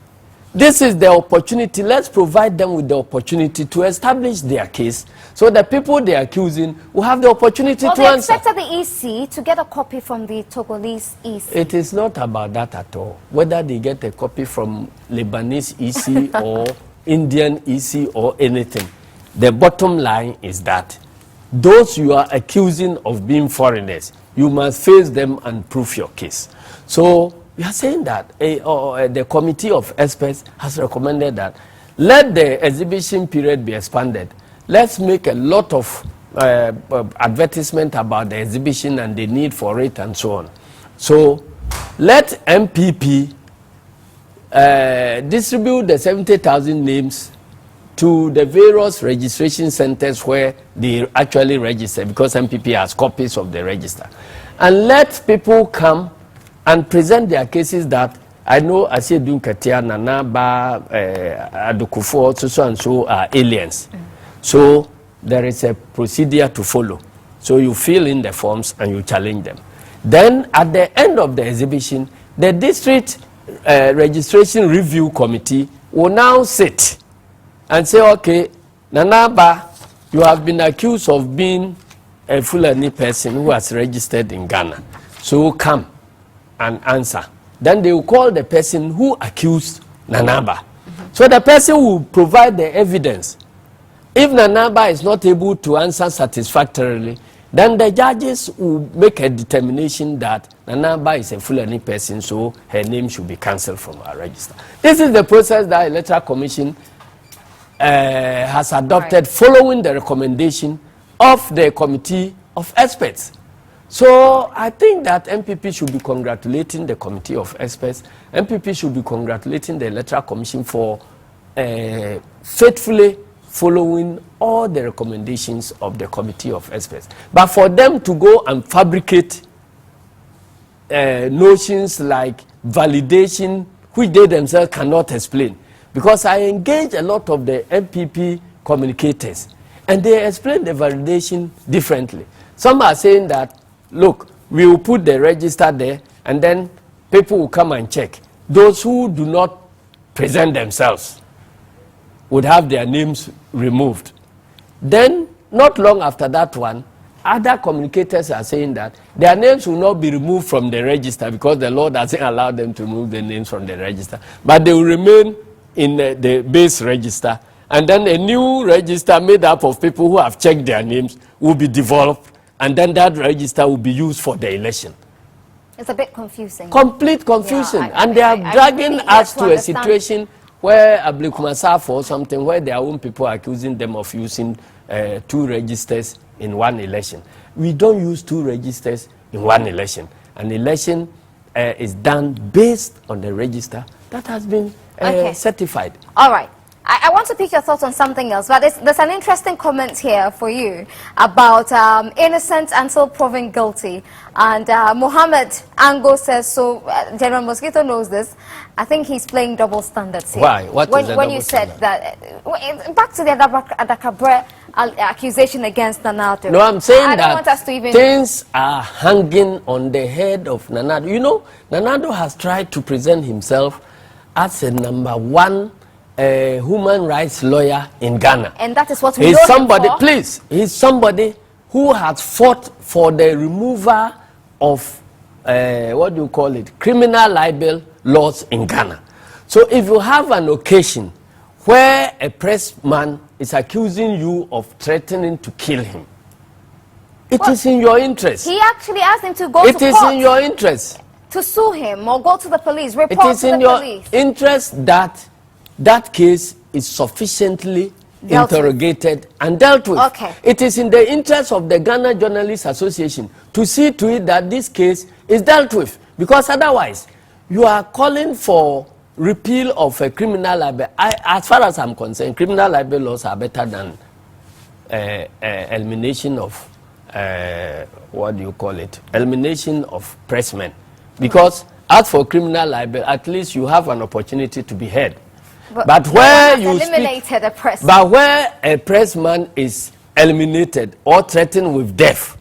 This is the opportunity. Let's provide them with the opportunity to establish their case, so the people they are accusing will have the opportunity to they answer. expected the EC to get a copy from the Togolese EC. It is not about that at all. Whether they get a copy from Lebanese EC or Indian EC or anything, the bottom line is that those you are accusing of being foreigners, you must face them and prove your case. So we are saying that the committee of experts has recommended that let the exhibition period be expanded. Let's make a lot of advertisement about the exhibition and the need for it and so on. So let MPP distribute the 70,000 names to the various registration centers where they actually register, because MPP has copies of the register. And let people come and present their cases that I know HON.ASIEDU NKETIA, Nana Ba, Adukufo, so and so are aliens. So there is a procedure to follow. So you fill in the forms and you challenge them. Then at the end of the exhibition, the district registration review committee will now sit and say, okay, Nana Ba, you have been accused of being a Fulani person who has registered in Ghana. So come and answer. Then they will call the person who accused Nanaba. So the person will provide the evidence. If Nanaba is not able to answer satisfactorily, then the judges will make a determination that Nanaba is a Fulani person, so her name should be cancelled from our register. This is the process that Electoral Commission has adopted, following the recommendation of the committee of experts. So I think that MPP should be congratulating the committee of experts. MPP should be congratulating the Electoral Commission for faithfully following all the recommendations of the committee of experts. But for them to go and fabricate notions like validation, which they themselves cannot explain, because I engage a lot of the MPP communicators, and they explain the validation differently. Some are saying that, look, we will put the register there, and then people will come and check. Those who do not present themselves would have their names removed. Then, not long after that one, other communicators are saying that their names will not be removed from the register because the law doesn't allow them to remove the names from the register, but they will remain in the base register, and then a new register made up of people who have checked their names will be developed, and then that register will be used for the election. It's a bit confusing. Complete confusion. Yeah, and they are dragging us to a situation where Ablikumasafo or something, where their own people are accusing them of using 2 registers in one election. We don't use 2 registers in one election. An election is done based on the register that has been certified. All right. I want to pick your thoughts on something else, but there's an interesting comment here for you about innocent until proven guilty. And Mohammed Ango says, so General Mosquito knows this, I think he's playing double standards here. Why? What is the when you said that, back to the Adakabre accusation against Nanado. No, I'm saying I don't that want us to even things are hanging on the head of Nanado. You know, Nanado has tried to present himself as a #1 human rights lawyer in Ghana. And that is what we know somebody, him for. Please, he's somebody who has fought for the removal of, what do you call it, criminal libel laws in Ghana. So if you have an occasion where a pressman is accusing you of threatening to kill him, it is in your interest. He actually asked him to go to court. It is in your interest. To sue him or go to the police, report to the police. It is in your interest that that case is sufficiently interrogated and dealt with. Okay. It is in the interest of the Ghana Journalists Association to see to it that this case is dealt with, because otherwise you are calling for repeal of a criminal libel. As far as I'm concerned, criminal libel laws are better than elimination of what do you call it? Elimination of pressmen. Because as for criminal libel, at least you have an opportunity to be heard. But where you eliminated a press. But where a pressman is eliminated or threatened with death,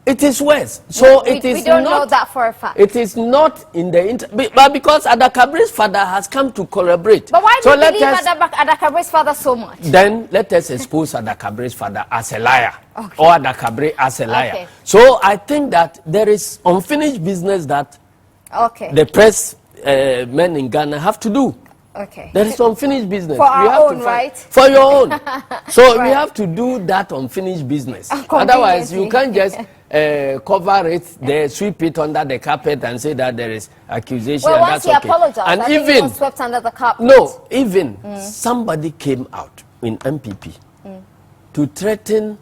it is worse. So we don't know that for a fact. It is not in the but because Adakabre's father has come to collaborate. But why do you believe Adakabre's father so much? Then let us expose Adakabre's father as a liar, okay, or Adakabre as a liar. Okay. So I think that there is unfinished business that the press men in Ghana have to do. Okay. There is unfinished business. For our own, right? For your own. So right, we have to do that unfinished business. Otherwise, you can't just cover it, sweep it under the carpet and say that there is accusation. Well, and once that's he apologized, and I even think it was swept under the carpet. No, even somebody came out in MPP to threaten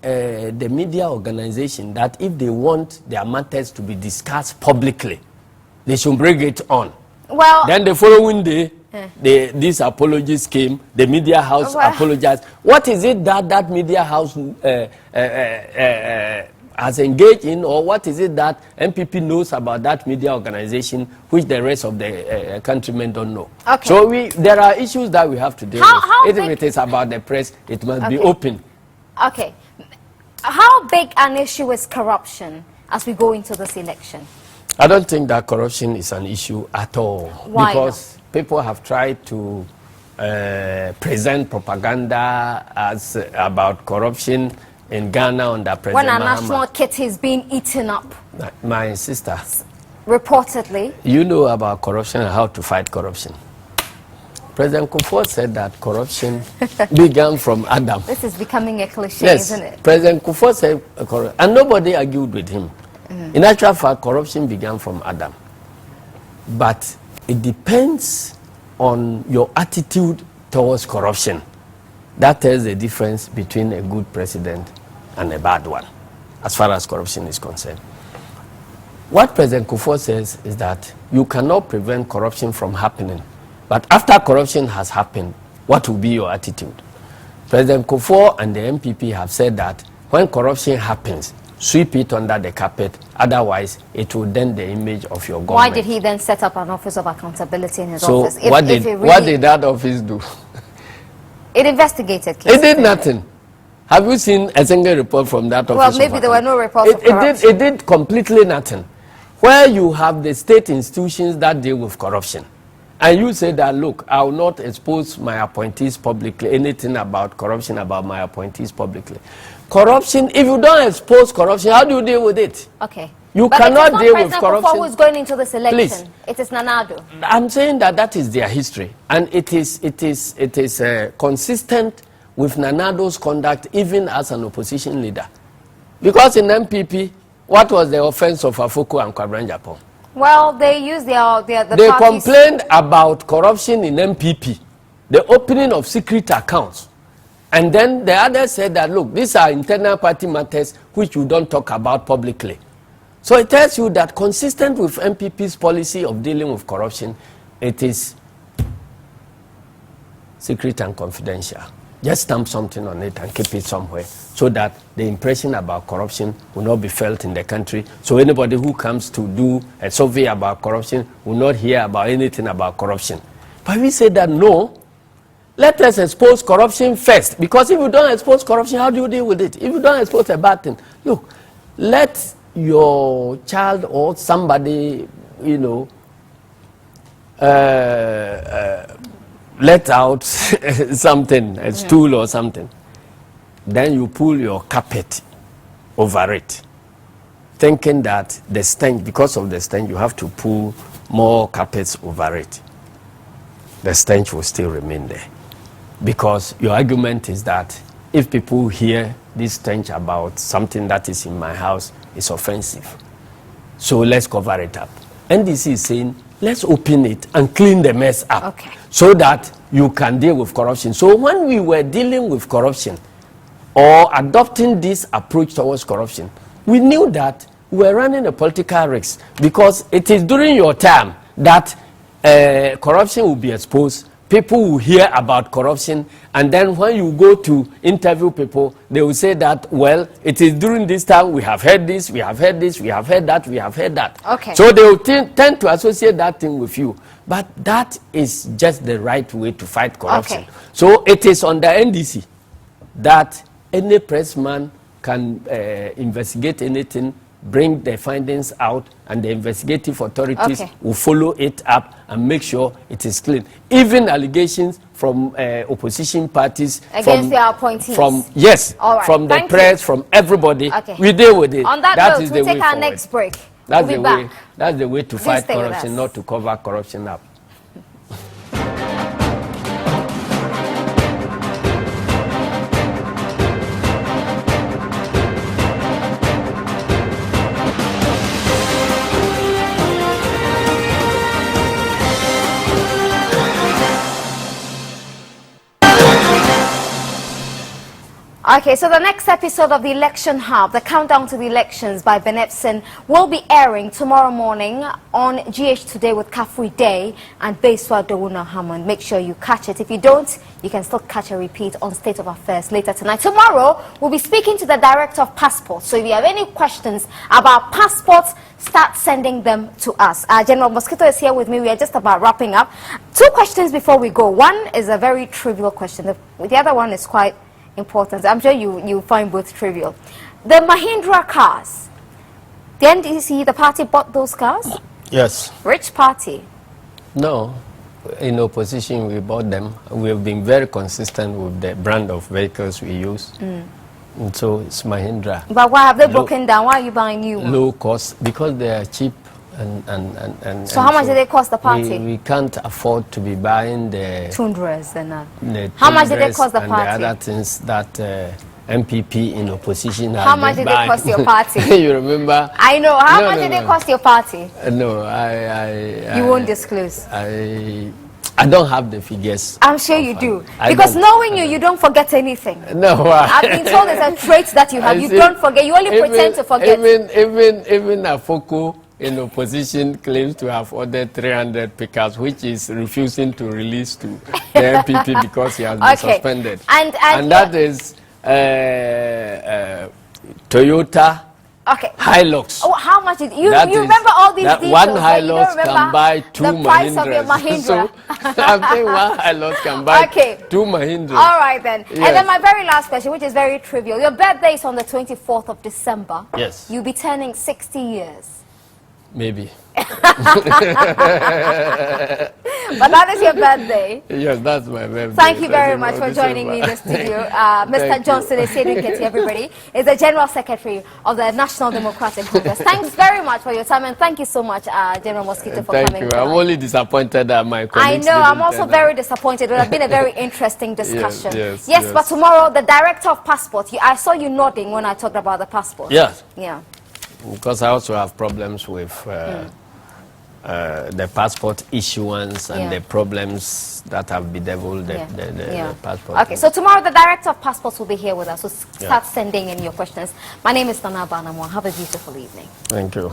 the media organization that if they want their matters to be discussed publicly, they should bring it on. Well, then the following day, these apologies came. The media house apologized. What is it that media house has engaged in, or what is it that MPP knows about that media organization, which the rest of the countrymen don't know? Okay. So there are issues that we have to deal with. If it is about the press, it must be open. Okay. How big an issue is corruption as we go into this election? I don't think that corruption is an issue at all. Why because people have tried to present propaganda as about corruption in Ghana under President when our Mahama. national kitty is being eaten up. My sister. Reportedly. You know about corruption and how to fight corruption. President Kufuor said that corruption began from Adam. This is becoming a cliche, isn't it? President Kufuor said, and nobody argued with him. In actual fact, corruption began from Adam. But it depends on your attitude towards corruption. That tells the difference between a good president and a bad one, as far as corruption is concerned. What President Kufuor says is that you cannot prevent corruption from happening. But after corruption has happened, what will be your attitude? President Kufuor and the MPP have said that when corruption happens, sweep it under the carpet, otherwise it will dent the image of your government. Why did he then set up an office of accountability in his office? What did that office do? It investigated cases. It did nothing. Have you seen a single report from that office? Well, maybe there were no reports of corruption. It did completely nothing. Where you have the state institutions that deal with corruption, and you say that, look, I will not expose my appointees publicly, anything about corruption about my appointees publicly. Corruption, if you don't expose corruption, how do you deal with it? Okay. You cannot deal with corruption. Who is going into this election? Please. It is Nana Addo. I'm saying that is their history, and it is consistent with Nana Addo's conduct, even as an opposition leader. Because in MPP, what was the offense of Afoko and Kwabena Japan? Well, they used they complained about corruption in MPP, the opening of secret accounts. And then the others said that, look, these are internal party matters which you don't talk about publicly. So it tells you that consistent with MPP's policy of dealing with corruption, it is secret and confidential. Just stamp something on it and keep it somewhere so that the impression about corruption will not be felt in the country. So anybody who comes to do a survey about corruption will not hear about anything about corruption. But we say that no, let us expose corruption first. Because if you don't expose corruption, how do you deal with it? If you don't expose a bad thing, look, let your child or somebody, let out something, a stool or something. Then you pull your carpet over it, thinking that the stench, because of the stench, you have to pull more carpets over it. The stench will still remain there. Because your argument is that if people hear this stench about something that is in my house, it's offensive. So let's cover it up. NDC is saying, let's open it and clean the mess up so that you can deal with corruption. So when we were dealing with corruption or adopting this approach towards corruption, we knew that we were running a political risk because it is during your time that corruption will be exposed people will hear about corruption, and then when you go to interview people, they will say that, well, it is during this time we have heard this, we have heard this, we have heard that, we have heard that. Okay. So they will tend to associate that thing with you. But that is just the right way to fight corruption. Okay. So it is on the NDC that any pressman can investigate anything, bring the findings out, and the investigative authorities will follow it up and make sure it is clean. Even allegations from opposition parties, against their appointees, from from the press, from everybody, we deal with it. On that note, we'll take our next break. That's we'll the be way. back. That's the way to fight stay with corruption, us. not to cover corruption up. Okay, so the next episode of the Election Hub, the countdown to the elections by Benepson, will be airing tomorrow morning on GH Today with Kafui Day and Beswa Dowuna Hammond. Make sure you catch it. If you don't, you can still catch a repeat on State of Affairs later tonight. Tomorrow, we'll be speaking to the Director of Passports. So if you have any questions about passports, start sending them to us. General Mosquito is here with me. We are just about wrapping up. 2 questions before we go. One is a very trivial question. The other one is quite important. I'm sure you find both trivial. The Mahindra cars, the NDC, the party bought those cars? Yes. Which party? No, in opposition we bought them. We have been very consistent with the brand of vehicles we use. And so it's Mahindra. But why have they broken down? Why are you buying new ones? Low cost, because they are cheap. And so how much did they cost the party? We can't afford to be buying the Tundras and the how much did they cost the party? And the other things that MPP in opposition How much did they cost your party? You remember? I know. How much did they cost your party? No, you won't disclose. I don't have the figures. I'm sure you do. Because knowing you, you don't forget anything. No. I've been told it's a trait that you have. You don't forget. You only pretend to forget. Even Afoko in opposition claims to have ordered 300 pickups, which is refusing to release to the MPP because he has been suspended. And that is Toyota Hilux. Oh, how much did you remember all these details? One Hilux can buy 2 the price of your Mahindras. Mahindra. So I think one Hilux can buy 2 Mahindras. All right then. Yes. And then my very last question, which is very trivial. Your birthday is on the 24th of December. Yes. You'll be turning 60 years. Maybe. But that is your birthday. Yes, that's my birthday. Thank you very much for joining me in the studio. Mr. HON.ASIEDU NKETIA, everybody, is the General Secretary of the National Democratic Congress. Thanks very much for your time, and thank you so much, General Mosquito, for coming. Thank you. I'm only disappointed that my colleagues I know, I'm also very disappointed. It would have been a very interesting discussion. Yes, but tomorrow, the Director of Passport, I saw you nodding when I talked about the passport. Yes. Yeah. Because I also have problems with the passport issuance and the problems that have bedeviled the passport. Okay, so tomorrow the Director of Passports will be here with us. So start sending in your questions. My name is Nana Banamwa. Have a beautiful evening. Thank you.